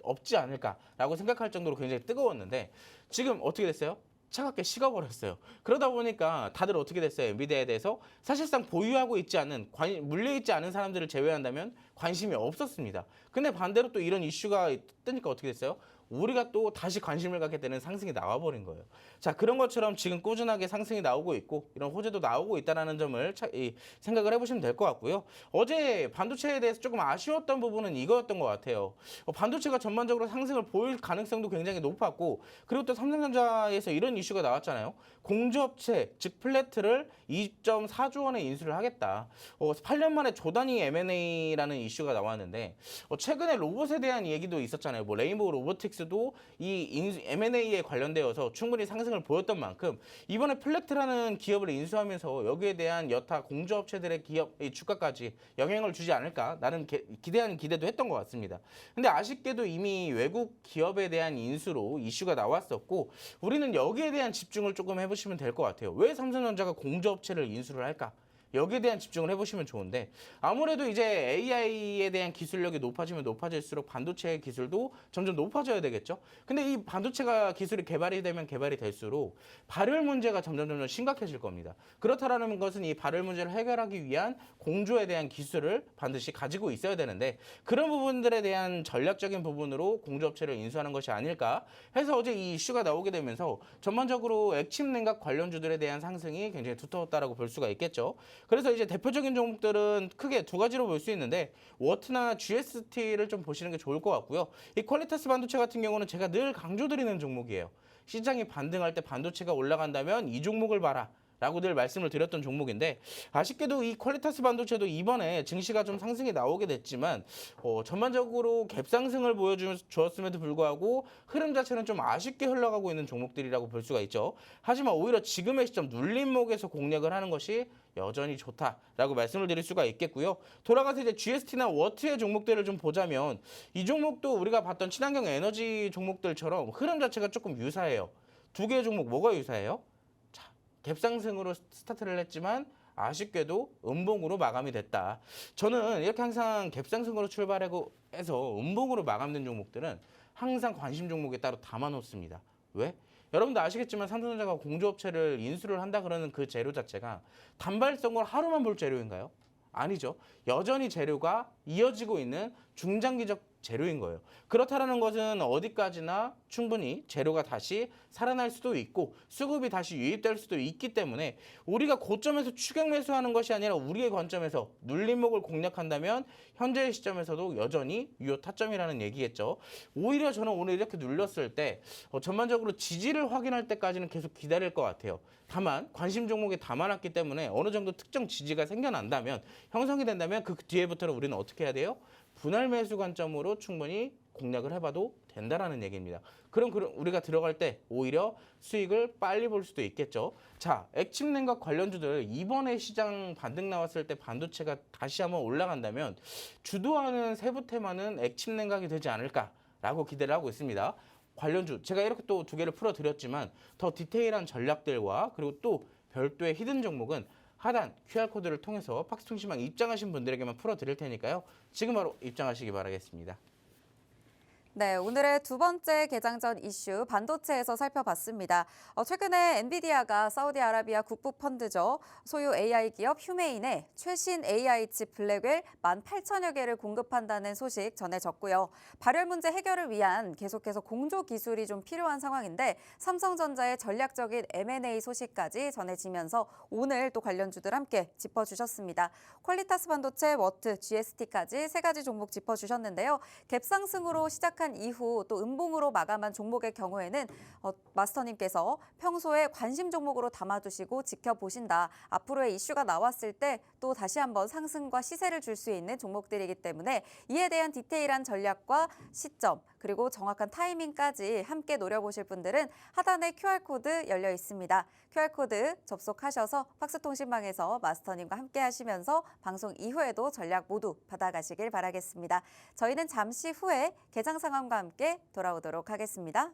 없지 않을까라고 생각할 정도로 굉장히 뜨거웠는데 지금 어떻게 됐어요? 차갑게 식어버렸어요. 그러다 보니까 다들 어떻게 됐어요? 엔비디아에 대해서 사실상 보유하고 있지 않은, 물려있지 않은 사람들을 제외한다면 관심이 없었습니다. 근데 반대로 또 이런 이슈가 뜨니까 어떻게 됐어요? 우리가 또 다시 관심을 갖게 되는 상승이 나와버린 거예요. 자, 그런 것처럼 지금 꾸준하게 상승이 나오고 있고 이런 호재도 나오고 있다는 점을 생각을 해보시면 될 것 같고요. 어제 반도체에 대해서 조금 아쉬웠던 부분은 이거였던 것 같아요. 반도체가 전반적으로 상승을 보일 가능성도 굉장히 높았고 그리고 또 삼성전자에서 이런 이슈가 나왔잖아요. 공주업체, 즉 플래트를 2.4조 원에 인수를 하겠다. 8년 만에 조단위 M&A라는 이슈가 나왔는데 최근에 로봇에 대한 얘기도 있었잖아요. 뭐 레인보우 로보틱스도 이 M&A에 관련되어서 충분히 상승을 보였던 만큼 이번에 플래트라는 기업을 인수하면서 여기에 대한 여타 공주업체들의 기업의 주가까지 영향을 주지 않을까 나는 기대하는 기대도 했던 것 같습니다. 근데 아쉽게도 이미 외국 기업에 대한 인수로 이슈가 나왔었고 우리는 여기에 대한 집중을 조금 해보시면 될 것 같아요. 왜 삼성전자가 공주업체를 인수를 할까? 여기에 대한 집중을 해보시면 좋은데 아무래도 이제 AI에 대한 기술력이 높아지면 높아질수록 반도체 기술도 점점 높아져야 되겠죠. 근데 이 반도체가 기술이 개발이 되면 개발이 될수록 발열 문제가 점점 심각해질 겁니다. 그렇다라는 것은 이 발열 문제를 해결하기 위한 공조에 대한 기술을 반드시 가지고 있어야 되는데 그런 부분들에 대한 전략적인 부분으로 공조업체를 인수하는 것이 아닐까 해서 어제 이 이슈가 나오게 되면서 전반적으로 액침 냉각 관련주들에 대한 상승이 굉장히 두터웠다라고 볼 수가 있겠죠. 그래서 이제 대표적인 종목들은 크게 두 가지로 볼 수 있는데 워트나 GST를 좀 보시는 게 좋을 것 같고요. 이 퀄리타스 반도체 같은 경우는 제가 늘 강조드리는 종목이에요. 시장이 반등할 때 반도체가 올라간다면 이 종목을 봐라. 라고 늘 말씀을 드렸던 종목인데 아쉽게도 이 퀄리타스 반도체도 이번에 증시가 좀 상승이 나오게 됐지만 전반적으로 갭상승을 보여주었음에도 불구하고 흐름 자체는 좀 아쉽게 흘러가고 있는 종목들이라고 볼 수가 있죠. 하지만 오히려 지금의 시점 눌림목에서 공략을 하는 것이 여전히 좋다라고 말씀을 드릴 수가 있겠고요. 돌아가서 이제 GST나 워트의 종목들을 좀 보자면 이 종목도 우리가 봤던 친환경 에너지 종목들처럼 흐름 자체가 조금 유사해요. 두 개의 종목 뭐가 유사해요? 갭상승으로 스타트를 했지만 아쉽게도 음봉으로 마감이 됐다. 저는 이렇게 항상 갭상승으로 출발하고 해서 음봉으로 마감된 종목들은 항상 관심 종목에 따로 담아놓습니다. 왜? 여러분도 아시겠지만 삼성전자가 공조업체를 인수를 한다 그러는 그 재료 자체가 단발성으로 하루만 볼 재료인가요? 아니죠. 여전히 재료가 이어지고 있는 중장기적 재료인 거예요. 그렇다는 것은 어디까지나 충분히 재료가 다시 살아날 수도 있고 수급이 다시 유입될 수도 있기 때문에 우리가 고점에서 추격 매수하는 것이 아니라 우리의 관점에서 눌림목을 공략한다면 현재의 시점에서도 여전히 유효 타점이라는 얘기겠죠. 오히려 저는 오늘 이렇게 눌렸을 때 전반적으로 지지를 확인할 때까지는 계속 기다릴 것 같아요. 다만 관심 종목에 담아놨기 때문에 어느 정도 특정 지지가 생겨난다면 형성이 된다면 그 뒤에부터는 우리는 어떻게 해야 돼요? 분할 매수 관점으로 충분히 공략을 해봐도 된다라는 얘기입니다. 그럼 우리가 들어갈 때 오히려 수익을 빨리 볼 수도 있겠죠. 자, 액침 냉각 관련주들 이번에 시장 반등 나왔을 때 반도체가 다시 한번 올라간다면 주도하는 세부 테마는 액침 냉각이 되지 않을까라고 기대를 하고 있습니다. 관련주 제가 이렇게 또 두 개를 풀어드렸지만 더 디테일한 전략들과 그리고 또 별도의 히든 종목은 하단 QR코드를 통해서 팍스통신망 입장하신 분들에게만 풀어드릴 테니까요. 지금 바로 입장하시기 바라겠습니다. 네, 오늘의 두 번째 개장 전 이슈 반도체에서 살펴봤습니다. 최근에 엔비디아가 사우디아라비아 국부 펀드죠. 소유 AI 기업 휴메인에 최신 AI 칩 블랙웰 18,000여 개를 공급한다는 소식 전해졌고요. 발열 문제 해결을 위한 계속해서 공조 기술이 좀 필요한 상황인데 삼성전자의 전략적인 M&A 소식까지 전해지면서 오늘 또 관련주들 함께 짚어주셨습니다. 퀄리타스 반도체, 워트, GST까지 세 가지 종목 짚어주셨는데요. 갭상승으로 시작한 이후 또 음봉으로 마감한 종목의 경우에는 마스터님께서 평소에 관심 종목으로 담아두시고 지켜보신다. 앞으로의 이슈가 나왔을 때 또 다시 한번 상승과 시세를 줄 수 있는 종목들이기 때문에 이에 대한 디테일한 전략과 시점 그리고 정확한 타이밍까지 함께 노려보실 분들은 하단에 QR코드 열려 있습니다. QR코드 접속하셔서 박스통신망에서 마스터님과 함께 하시면서 방송 이후에도 전략 모두 받아가시길 바라겠습니다. 저희는 잠시 후에 개장 상황과 함께 돌아오도록 하겠습니다.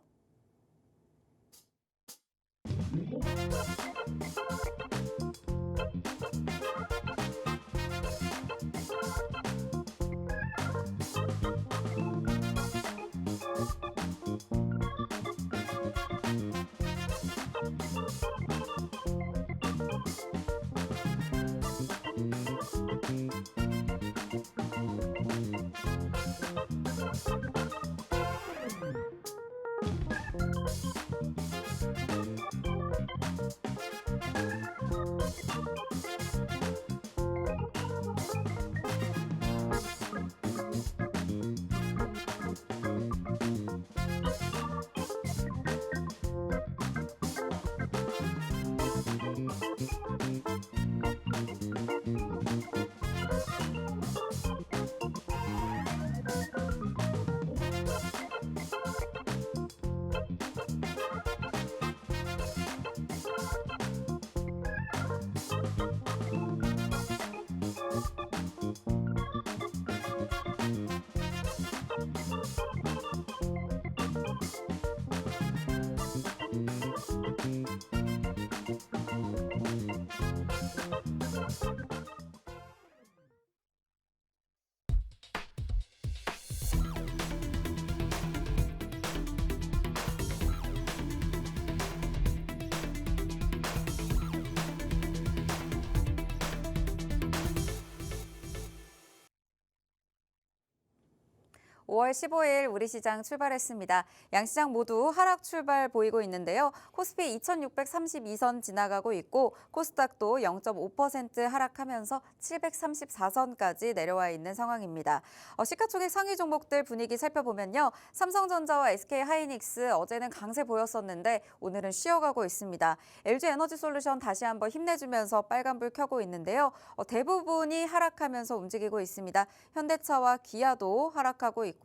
(5월 15일) 우리 시장 출발했습니다. 양시장 모두 하락 출발 보이고 있는데요. 코스피 2632선 지나가고 있고 코스닥도 0.5% 하락하면서 734선까지 내려와 있는 상황입니다. 시가총액 상위 종목들 분위기 살펴보면요. 삼성전자와 SK하이닉스 어제는 강세 보였었는데 오늘은 쉬어가고 있습니다. LG에너지솔루션 다시 한번 힘내주면서 빨간불 켜고 있는데요. 대부분이 하락하면서 움직이고 있습니다. 현대차와 기아도 하락하고 있고요.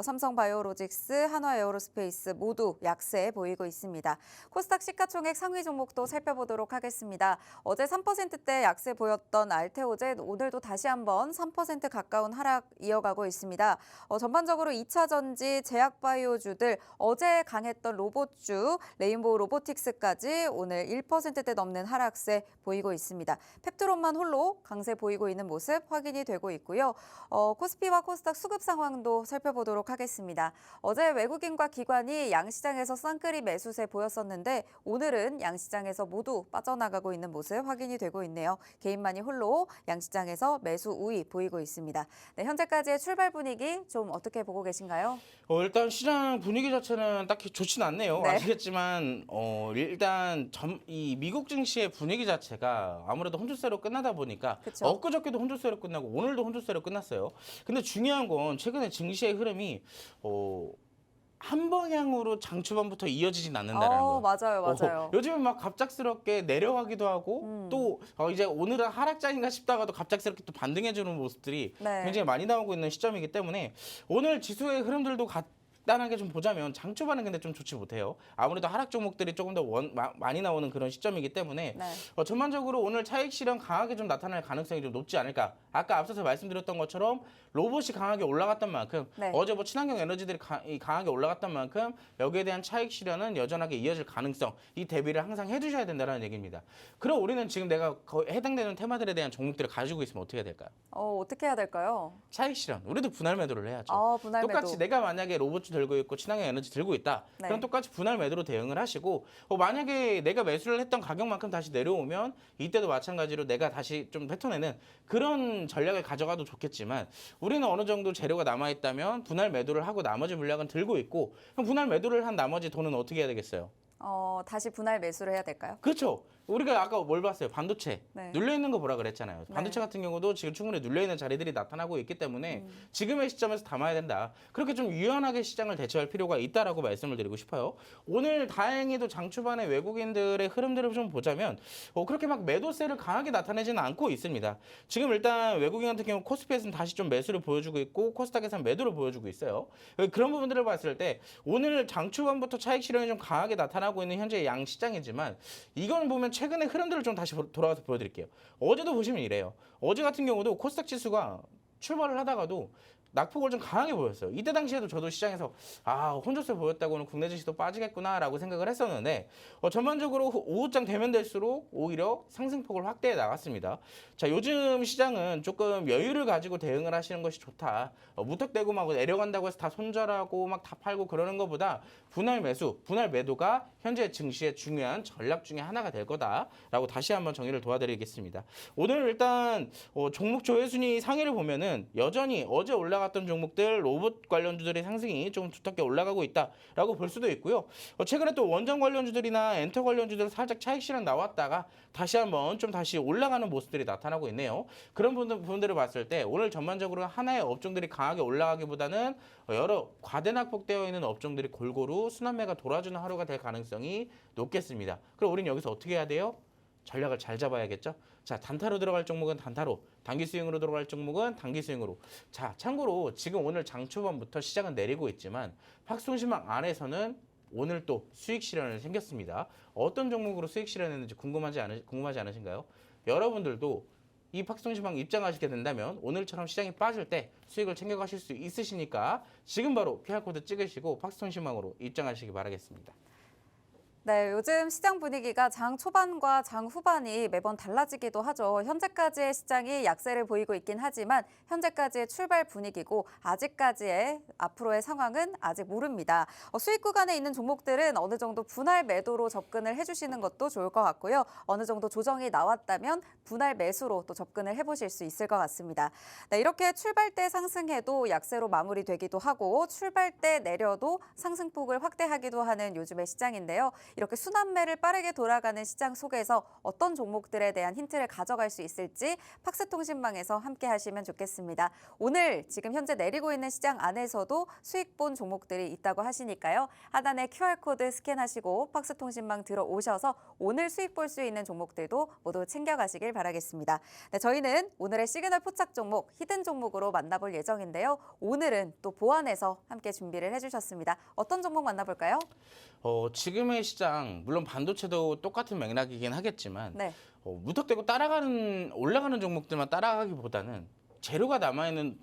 삼성바이오로직스, 한화에어로스페이스 모두 약세 보이고 있습니다. 코스닥 시가총액 상위 종목도 살펴보도록 하겠습니다. 어제 3%대 약세 보였던 알테오젠 오늘도 다시 한번 3% 가까운 하락 이어가고 있습니다. 전반적으로 2차 전지, 제약바이오주들 어제 강했던 로봇주, 레인보우 로보틱스까지 오늘 1%대 넘는 하락세 보이고 있습니다. 펩트론만 홀로 강세 보이고 있는 모습 확인이 되고 있고요. 코스피와 코스닥 수급 상황도 살펴보도록 하겠습니다. 어제 외국인과 기관이 양시장에서 쌍끌이 매수세 보였었는데 오늘은 양시장에서 모두 빠져나가고 있는 모습 확인이 되고 있네요. 개인만이 홀로 양시장에서 매수 우위 보이고 있습니다. 네, 현재까지의 출발 분위기 좀 어떻게 보고 계신가요? 일단 시장 분위기 자체는 딱히 좋진 않네요. 네. 아시겠지만 일단 이 미국 증시의 분위기 자체가 아무래도 혼조세로 끝나다 보니까 그쵸. 엊그저께도 혼조세로 끝나고 오늘도 혼조세로 끝났어요. 근데 중요한 건 최근에 증시의 흐름이 한 방향으로 장 초반부터 이어지진 않는다라는 거예요. 맞아요. 요즘은 막 갑작스럽게 내려가기도 하고 또 이제 오늘은 하락장인가 싶다가도 갑작스럽게 또 반등해주는 모습들이 네. 굉장히 많이 나오고 있는 시점이기 때문에 오늘 지수의 흐름들도 간단하게 좀 보자면 장 초반은 근데 좀 좋지 못해요. 아무래도 하락 종목들이 조금 더 많이 나오는 그런 시점이기 때문에 네. 전반적으로 오늘 차익 실현 강하게 좀 나타날 가능성이 좀 높지 않을까. 아까 앞서서 말씀드렸던 것처럼 로봇이 강하게 올라갔던 만큼 네. 어제 뭐 친환경 에너지들이 강하게 올라갔던 만큼 여기에 대한 차익 실현은 여전하게 이어질 가능성, 이 대비를 항상 해두셔야 된다는 얘기입니다. 그럼 우리는 지금 내가 해당되는 테마들에 대한 종목들을 가지고 있으면 어떻게 해야 될까요? 어떻게 해야 될까요? 차익 실현. 우리도 분할 매도를 해야죠. 분할 매도. 똑같이 내가 만약에 로봇 들고 있고 친환경 에너지 들고 있다. 네. 그럼 똑같이 분할 매도로 대응을 하시고 만약에 내가 매수를 했던 가격만큼 다시 내려오면 이때도 마찬가지로 내가 다시 좀 뱉어내는 그런 전략을 가져가도 좋겠지만 우리는 어느 정도 재료가 남아있다면 분할 매도를 하고 나머지 물량은 들고 있고 그럼 분할 매도를 한 나머지 돈은 어떻게 해야 되겠어요? 다시 분할 매수를 해야 될까요? 그렇죠. 우리가 아까 뭘 봤어요? 반도체. 네. 눌려있는 거 보라 그랬잖아요. 반도체 같은 경우도 지금 충분히 눌려있는 자리들이 나타나고 있기 때문에 지금의 시점에서 담아야 된다. 그렇게 좀 유연하게 시장을 대처할 필요가 있다라고 말씀을 드리고 싶어요. 오늘 다행히도 장 초반에 외국인들의 흐름들을 좀 보자면 그렇게 막 매도세를 강하게 나타내지는 않고 있습니다. 지금 일단 외국인 같은 경우 코스피에서는 다시 좀 매수를 보여주고 있고 코스닥에서는 매도를 보여주고 있어요. 그런 부분들을 봤을 때 오늘 장 초반부터 차익 실현이 좀 강하게 나타나고 있는 현재 양 시장이지만 이건 보면 최근의 흐름들을 좀 다시 돌아가서 보여드릴게요. 어제도 보시면 이래요. 어제 같은 경우도 코스닥 지수가 출발을 하다가도 낙폭을 좀 강하게 보였어요. 이때 당시에도 저도 시장에서 혼조세 보였다고는 국내 증시도 빠지겠구나라고 생각을 했었는데 전반적으로 오후장 되면 될수록 오히려 상승폭을 확대해 나갔습니다. 자, 요즘 시장은 조금 여유를 가지고 대응을 하시는 것이 좋다. 무턱대고 막 내려간다고 해서 다 손절하고 막 다 팔고 그러는 것보다 분할 매수, 분할 매도가 현재 증시의 중요한 전략 중에 하나가 될 거다라고 다시 한번 정의를 도와드리겠습니다. 오늘 일단 종목 조회 순위 상위를 보면은 여전히 어제 올라갔던 종목들 로봇 관련주들의 상승이 좀 두텁게 올라가고 있다라고 볼 수도 있고요. 최근에 또 원전 관련주들이나 엔터 관련주들 살짝 차익 실현 나왔다가 다시 한번 좀 다시 올라가는 모습들이 나타나고 있네요. 그런 부분들을 봤을 때 오늘 전반적으로 하나의 업종들이 강하게 올라가기보다는 여러 과대낙폭되어 있는 업종들이 골고루 순환매가 돌아주는 하루가 될 가능성이 높겠습니다. 그럼 우리는 여기서 어떻게 해야 돼요? 전략을 잘 잡아야겠죠. 자, 단타로 들어갈 종목은 단타로, 단기 스윙으로 들어갈 종목은 단기 스윙으로. 자, 참고로 지금 오늘 장 초반부터 시장은 내리고 있지만 박스통신망 안에서는 오늘 또 수익 실현이 생겼습니다. 어떤 종목으로 수익 실현했는지 궁금하지 않으신가요? 여러분들도 이 박스통신망 입장하시게 된다면 오늘처럼 시장이 빠질 때 수익을 챙겨가실 수 있으시니까 지금 바로 QR코드 찍으시고 박스통신망으로 입장하시기 바라겠습니다. 네, 요즘 시장 분위기가 장 초반과 장 후반이 매번 달라지기도 하죠. 현재까지의 시장이 약세를 보이고 있긴 하지만 현재까지의 출발 분위기고 아직까지의 앞으로의 상황은 아직 모릅니다. 수익 구간에 있는 종목들은 어느 정도 분할 매도로 접근을 해주시는 것도 좋을 것 같고요. 어느 정도 조정이 나왔다면 분할 매수로 또 접근을 해보실 수 있을 것 같습니다. 네, 이렇게 출발 때 상승해도 약세로 마무리되기도 하고 출발 때 내려도 상승폭을 확대하기도 하는 요즘의 시장인데요. 이렇게 순환매를 빠르게 돌아가는 시장 속에서 어떤 종목들에 대한 힌트를 가져갈 수 있을지 팍스통신망에서 함께 하시면 좋겠습니다. 오늘 지금 현재 내리고 있는 시장 안에서도 수익 본 종목들이 있다고 하시니까요. 하단에 QR코드 스캔하시고 팍스통신망 들어오셔서 오늘 수익 볼 수 있는 종목들도 모두 챙겨가시길 바라겠습니다. 네, 저희는 오늘의 시그널 포착 종목, 히든 종목으로 만나볼 예정인데요. 오늘은 또 보안에서 함께 준비를 해주셨습니다. 어떤 종목 만나볼까요? 지금의 시장, 물론 반도체도 똑같은 맥락이긴 하겠지만 네. 무턱대고 올라가는 종목들만 따라가기보다는 재료가 남아있는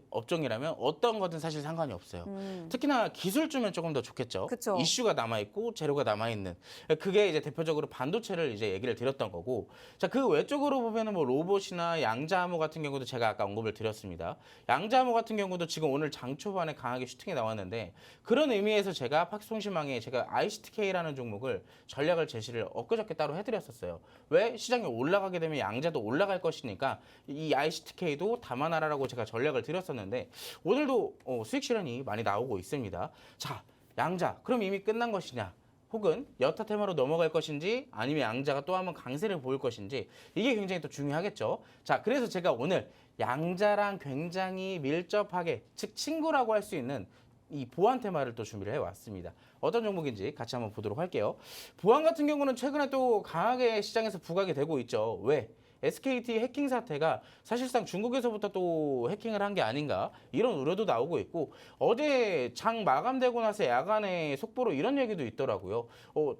업종이라면 어떤 거든 사실 상관이 없어요. 특히나 기술주면 조금 더 좋겠죠. 그쵸. 이슈가 남아있고 재료가 남아있는. 그게 이제 대표적으로 반도체를 이제 얘기를 드렸던 거고. 자, 그 외적으로 보면은 뭐 로봇이나 양자암호 같은 경우도 제가 아까 언급을 드렸습니다. 양자암호 같은 경우도 지금 오늘 장 초반에 강하게 슈팅이 나왔는데 그런 의미에서 제가 팍스통신망에 제가 ICTK라는 종목을 전략을 제시를 엊그저께 따로 해드렸었어요. 왜? 시장이 올라가게 되면 양자도 올라갈 것이니까 이 ICTK도 담아놔라라고 제가 전략을 드렸었는데 오늘도 수익 실현이 많이 나오고 있습니다. 자, 양자 그럼 이미 끝난 것이냐? 혹은 여타 테마로 넘어갈 것인지 아니면 양자가 또 한번 강세를 보일 것인지 이게 굉장히 또 중요하겠죠. 자, 그래서 제가 오늘 양자랑 굉장히 밀접하게 즉 친구라고 할 수 있는 이 보안 테마를 또 준비를 해왔습니다. 어떤 종목인지 같이 한번 보도록 할게요. 보안 같은 경우는 최근에 또 강하게 시장에서 부각이 되고 있죠. 왜? SKT 해킹 사태가 사실상 중국에서부터 또 해킹을 한 게 아닌가 이런 우려도 나오고 있고 어제 장 마감되고 나서 야간에 속보로 이런 얘기도 있더라고요.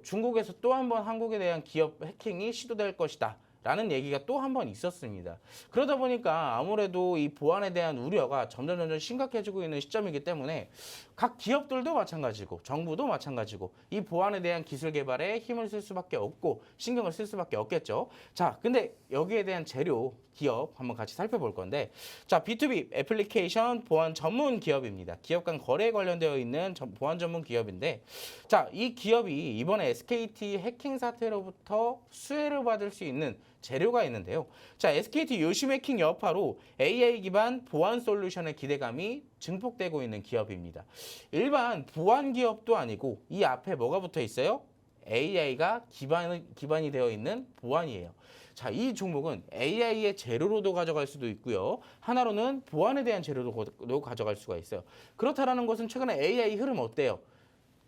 중국에서 또 한 번 한국에 대한 기업 해킹이 시도될 것이다. 라는 얘기가 또 한 번 있었습니다. 그러다 보니까 아무래도 이 보안에 대한 우려가 점점 심각해지고 있는 시점이기 때문에 각 기업들도 마찬가지고 정부도 마찬가지고 이 보안에 대한 기술 개발에 힘을 쓸 수밖에 없고 신경을 쓸 수밖에 없겠죠. 자, 근데 여기에 대한 재료 기업 한번 같이 살펴볼 건데 자, B2B 애플리케이션 보안 전문 기업입니다. 기업 간 거래에 관련되어 있는 보안 전문 기업인데 자, 이 기업이 이번에 SKT 해킹 사태로부터 수혜를 받을 수 있는 재료가 있는데요. 자, SKT 요심 해킹 여파로 AI 기반 보안 솔루션의 기대감이 증폭되고 있는 기업입니다. 일반 보안 기업도 아니고 이 앞에 뭐가 붙어 있어요? AI가 기반이 되어 있는 보안이에요. 자, 이 종목은 AI의 재료로도 가져갈 수도 있고요. 하나로는 보안에 대한 재료도 가져갈 수가 있어요. 그렇다라는 것은 최근에 AI 흐름 어때요?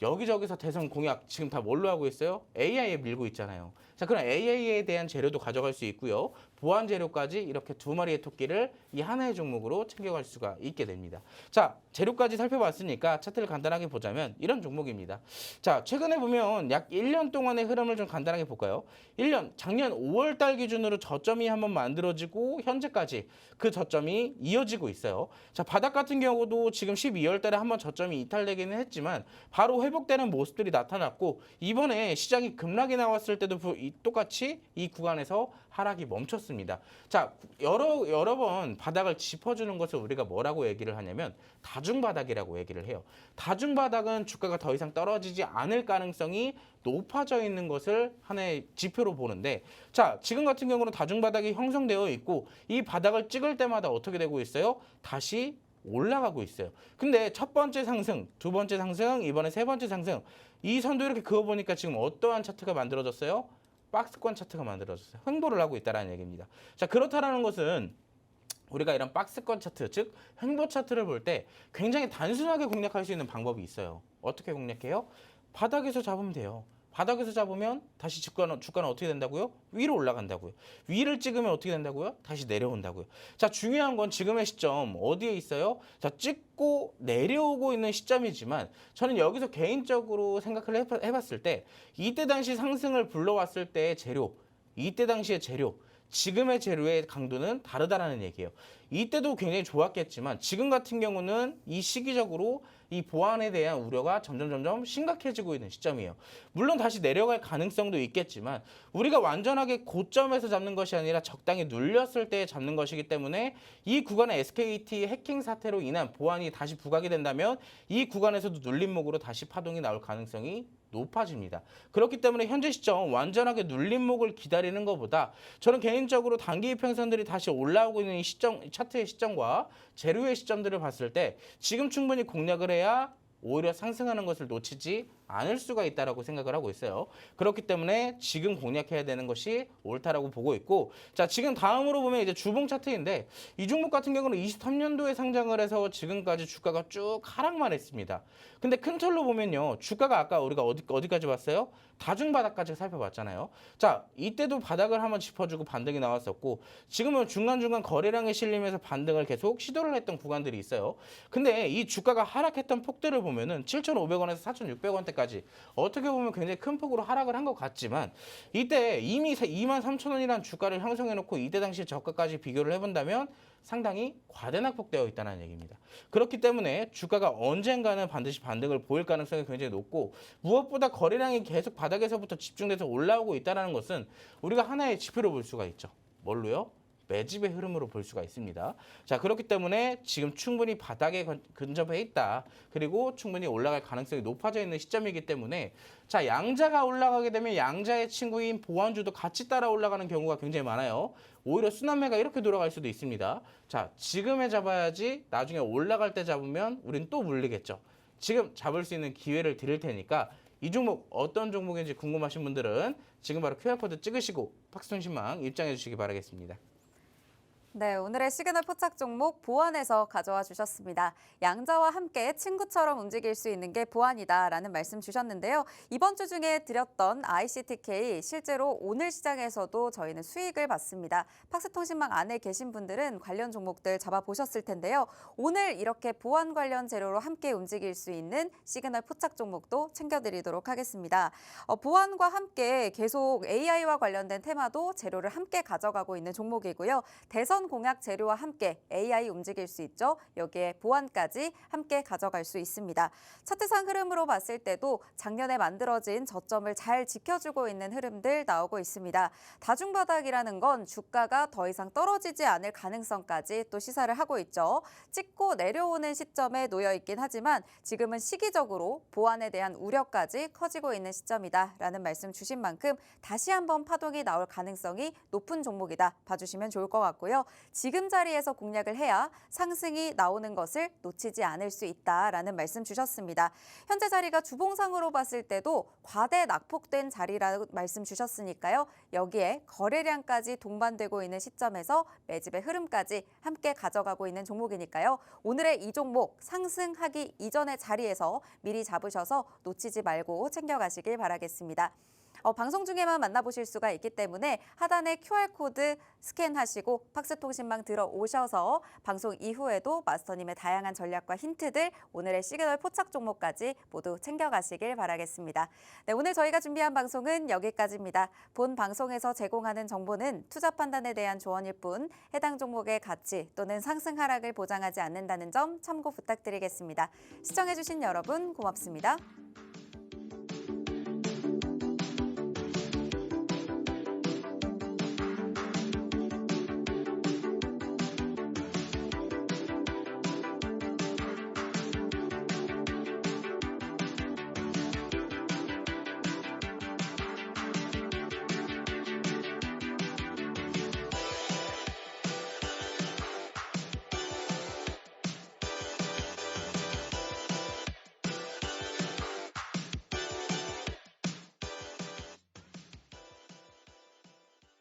여기저기서 대선 공약 지금 다 뭘로 하고 있어요? AI에 밀고 있잖아요. 자, 그럼 AI에 대한 재료도 가져갈 수 있고요. 보안 재료까지 이렇게 두 마리의 토끼를 이 하나의 종목으로 챙겨갈 수가 있게 됩니다. 자, 재료까지 살펴봤으니까 차트를 간단하게 보자면 이런 종목입니다. 자, 최근에 보면 약 1년 동안의 흐름을 좀 간단하게 볼까요? 1년, 작년 5월 달 기준으로 저점이 한번 만들어지고 현재까지 그 저점이 이어지고 있어요. 자, 바닥 같은 경우도 지금 12월 달에 한번 저점이 이탈되기는 했지만 바로 회복되는 모습들이 나타났고 이번에 시장이 급락이 나왔을 때도 똑같이 이 구간에서 하락이 멈췄습니다. 자, 여러 번 바닥을 짚어주는 것을 우리가 뭐라고 얘기를 하냐면 다중바닥이라고 얘기를 해요. 다중바닥은 주가가 더 이상 떨어지지 않을 가능성이 높아져 있는 것을 하나의 지표로 보는데, 자, 지금 같은 경우는 다중바닥이 형성되어 있고 이 바닥을 찍을 때마다 어떻게 되고 있어요? 다시 올라가고 있어요. 근데 첫 번째 상승, 두 번째 상승, 이번에 세 번째 상승, 이 선도 이렇게 그어보니까 지금 어떠한 차트가 만들어졌어요? 박스권 차트가 만들어졌어요. 횡보를 하고 있다는 얘기입니다. 자, 그렇다라는 것은 우리가 이런 박스권 차트, 즉 횡보 차트를 볼 때 굉장히 단순하게 공략할 수 있는 방법이 있어요. 어떻게 공략해요? 바닥에서 잡으면 돼요. 바닥에서 잡으면 다시 주가는 어떻게 된다고요? 위로 올라간다고요. 위를 찍으면 어떻게 된다고요? 다시 내려온다고요. 자, 중요한 건 지금의 시점 어디에 있어요? 자, 찍고 내려오고 있는 시점이지만 저는 여기서 개인적으로 생각을 해봤을 때 이때 당시 상승을 불러왔을 때의 재료, 이때 당시의 재료, 지금의 재료의 강도는 다르다라는 얘기예요. 이때도 굉장히 좋았겠지만 지금 같은 경우는 이 시기적으로 이 보안에 대한 우려가 점점 심각해지고 있는 시점이에요. 물론 다시 내려갈 가능성도 있겠지만 우리가 완전하게 고점에서 잡는 것이 아니라 적당히 눌렸을 때 잡는 것이기 때문에 이 구간의 SKT 해킹 사태로 인한 보안이 다시 부각이 된다면 이 구간에서도 눌림목으로 다시 파동이 나올 가능성이 높아집니다. 그렇기 때문에 현재 시점 완전하게 눌림목을 기다리는 것보다 저는 개인적으로 단기 이평선들이 다시 올라오고 있는 이 시점, 차트의 시점과 재료의 시점들을 봤을 때 지금 충분히 공략을 해야 오히려 상승하는 것을 놓치지 않을 수가 있다라고 생각을 하고 있어요. 그렇기 때문에 지금 공략해야 되는 것이 옳다라고 보고 있고, 자, 지금 다음으로 보면 이제 주봉 차트인데 이 종목 같은 경우는 23년도에 상장을 해서 지금까지 주가가 쭉 하락만 했습니다. 근데 큰 틀로 보면요, 주가가 아까 우리가 어디까지 봤어요? 다중바닥까지 살펴봤잖아요. 자, 이때도 바닥을 한번 짚어주고 반등이 나왔었고 지금은 중간중간 거래량에 실리면서 반등을 계속 시도를 했던 구간들이 있어요. 근데 이 주가가 하락했던 폭들을 보면은 7,500원에서 4,600원대까지 어떻게 보면 굉장히 큰 폭으로 하락을 한 것 같지만 이때 이미 23,000원이라는 주가를 형성해놓고 이때 당시 저가까지 비교를 해본다면 상당히 과대낙폭되어 있다는 얘기입니다. 그렇기 때문에 주가가 언젠가는 반드시 반등을 보일 가능성이 굉장히 높고 무엇보다 거래량이 계속 바닥에서부터 집중돼서 올라오고 있다는 것은 우리가 하나의 지표로 볼 수가 있죠. 뭘로요? 매집의 흐름으로 볼 수가 있습니다. 자, 그렇기 때문에 지금 충분히 바닥에 근접해 있다. 그리고 충분히 올라갈 가능성이 높아져 있는 시점이기 때문에 자, 양자가 올라가게 되면 양자의 친구인 보완주도 같이 따라 올라가는 경우가 굉장히 많아요. 오히려 순환매가 이렇게 돌아갈 수도 있습니다. 자, 지금에 잡아야지 나중에 올라갈 때 잡으면 우린 또 물리겠죠. 지금 잡을 수 있는 기회를 드릴 테니까 이 종목 어떤 종목인지 궁금하신 분들은 지금 바로 QR코드 찍으시고 박스통신망 입장해 주시기 바라겠습니다. 네, 오늘의 시그널 포착 종목 보안에서 가져와 주셨습니다. 양자와 함께 친구처럼 움직일 수 있는 게 보안이다라는 말씀 주셨는데요. 이번 주 중에 드렸던 ICTK 실제로 오늘 시장에서도 저희는 수익을 봤습니다. 팍스통신망 안에 계신 분들은 관련 종목들 잡아보셨을 텐데요. 오늘 이렇게 보안 관련 재료로 함께 움직일 수 있는 시그널 포착 종목도 챙겨드리도록 하겠습니다. 보안과 함께 계속 AI와 관련된 테마도 재료를 함께 가져가고 있는 종목이고요. 대선 공약 재료와 함께 AI 움직일 수 있죠. 여기에 보안까지 함께 가져갈 수 있습니다. 차트상 흐름으로 봤을 때도 작년에 만들어진 저점을 잘 지켜주고 있는 흐름들 나오고 있습니다. 다중바닥이라는 건 주가가 더 이상 떨어지지 않을 가능성까지 또 시사를 하고 있죠. 찍고 내려오는 시점에 놓여 있긴 하지만 지금은 시기적으로 보안에 대한 우려까지 커지고 있는 시점이다라는 말씀 주신 만큼 다시 한번 파동이 나올 가능성이 높은 종목이다 봐주시면 좋을 것 같고요. 지금 자리에서 공략을 해야 상승이 나오는 것을 놓치지 않을 수 있다라는 말씀 주셨습니다. 현재 자리가 주봉상으로 봤을 때도 과대 낙폭된 자리라고 말씀 주셨으니까요. 여기에 거래량까지 동반되고 있는 시점에서 매집의 흐름까지 함께 가져가고 있는 종목이니까요. 오늘의 이 종목 상승하기 이전의 자리에서 미리 잡으셔서 놓치지 말고 챙겨가시길 바라겠습니다. 방송 중에만 만나보실 수가 있기 때문에 하단에 QR코드 스캔하시고 팍스통신망 들어오셔서 방송 이후에도 마스터님의 다양한 전략과 힌트들, 오늘의 시그널 포착 종목까지 모두 챙겨가시길 바라겠습니다. 네, 오늘 저희가 준비한 방송은 여기까지입니다. 본 방송에서 제공하는 정보는 투자 판단에 대한 조언일 뿐 해당 종목의 가치 또는 상승 하락을 보장하지 않는다는 점 참고 부탁드리겠습니다. 시청해주신 여러분 고맙습니다.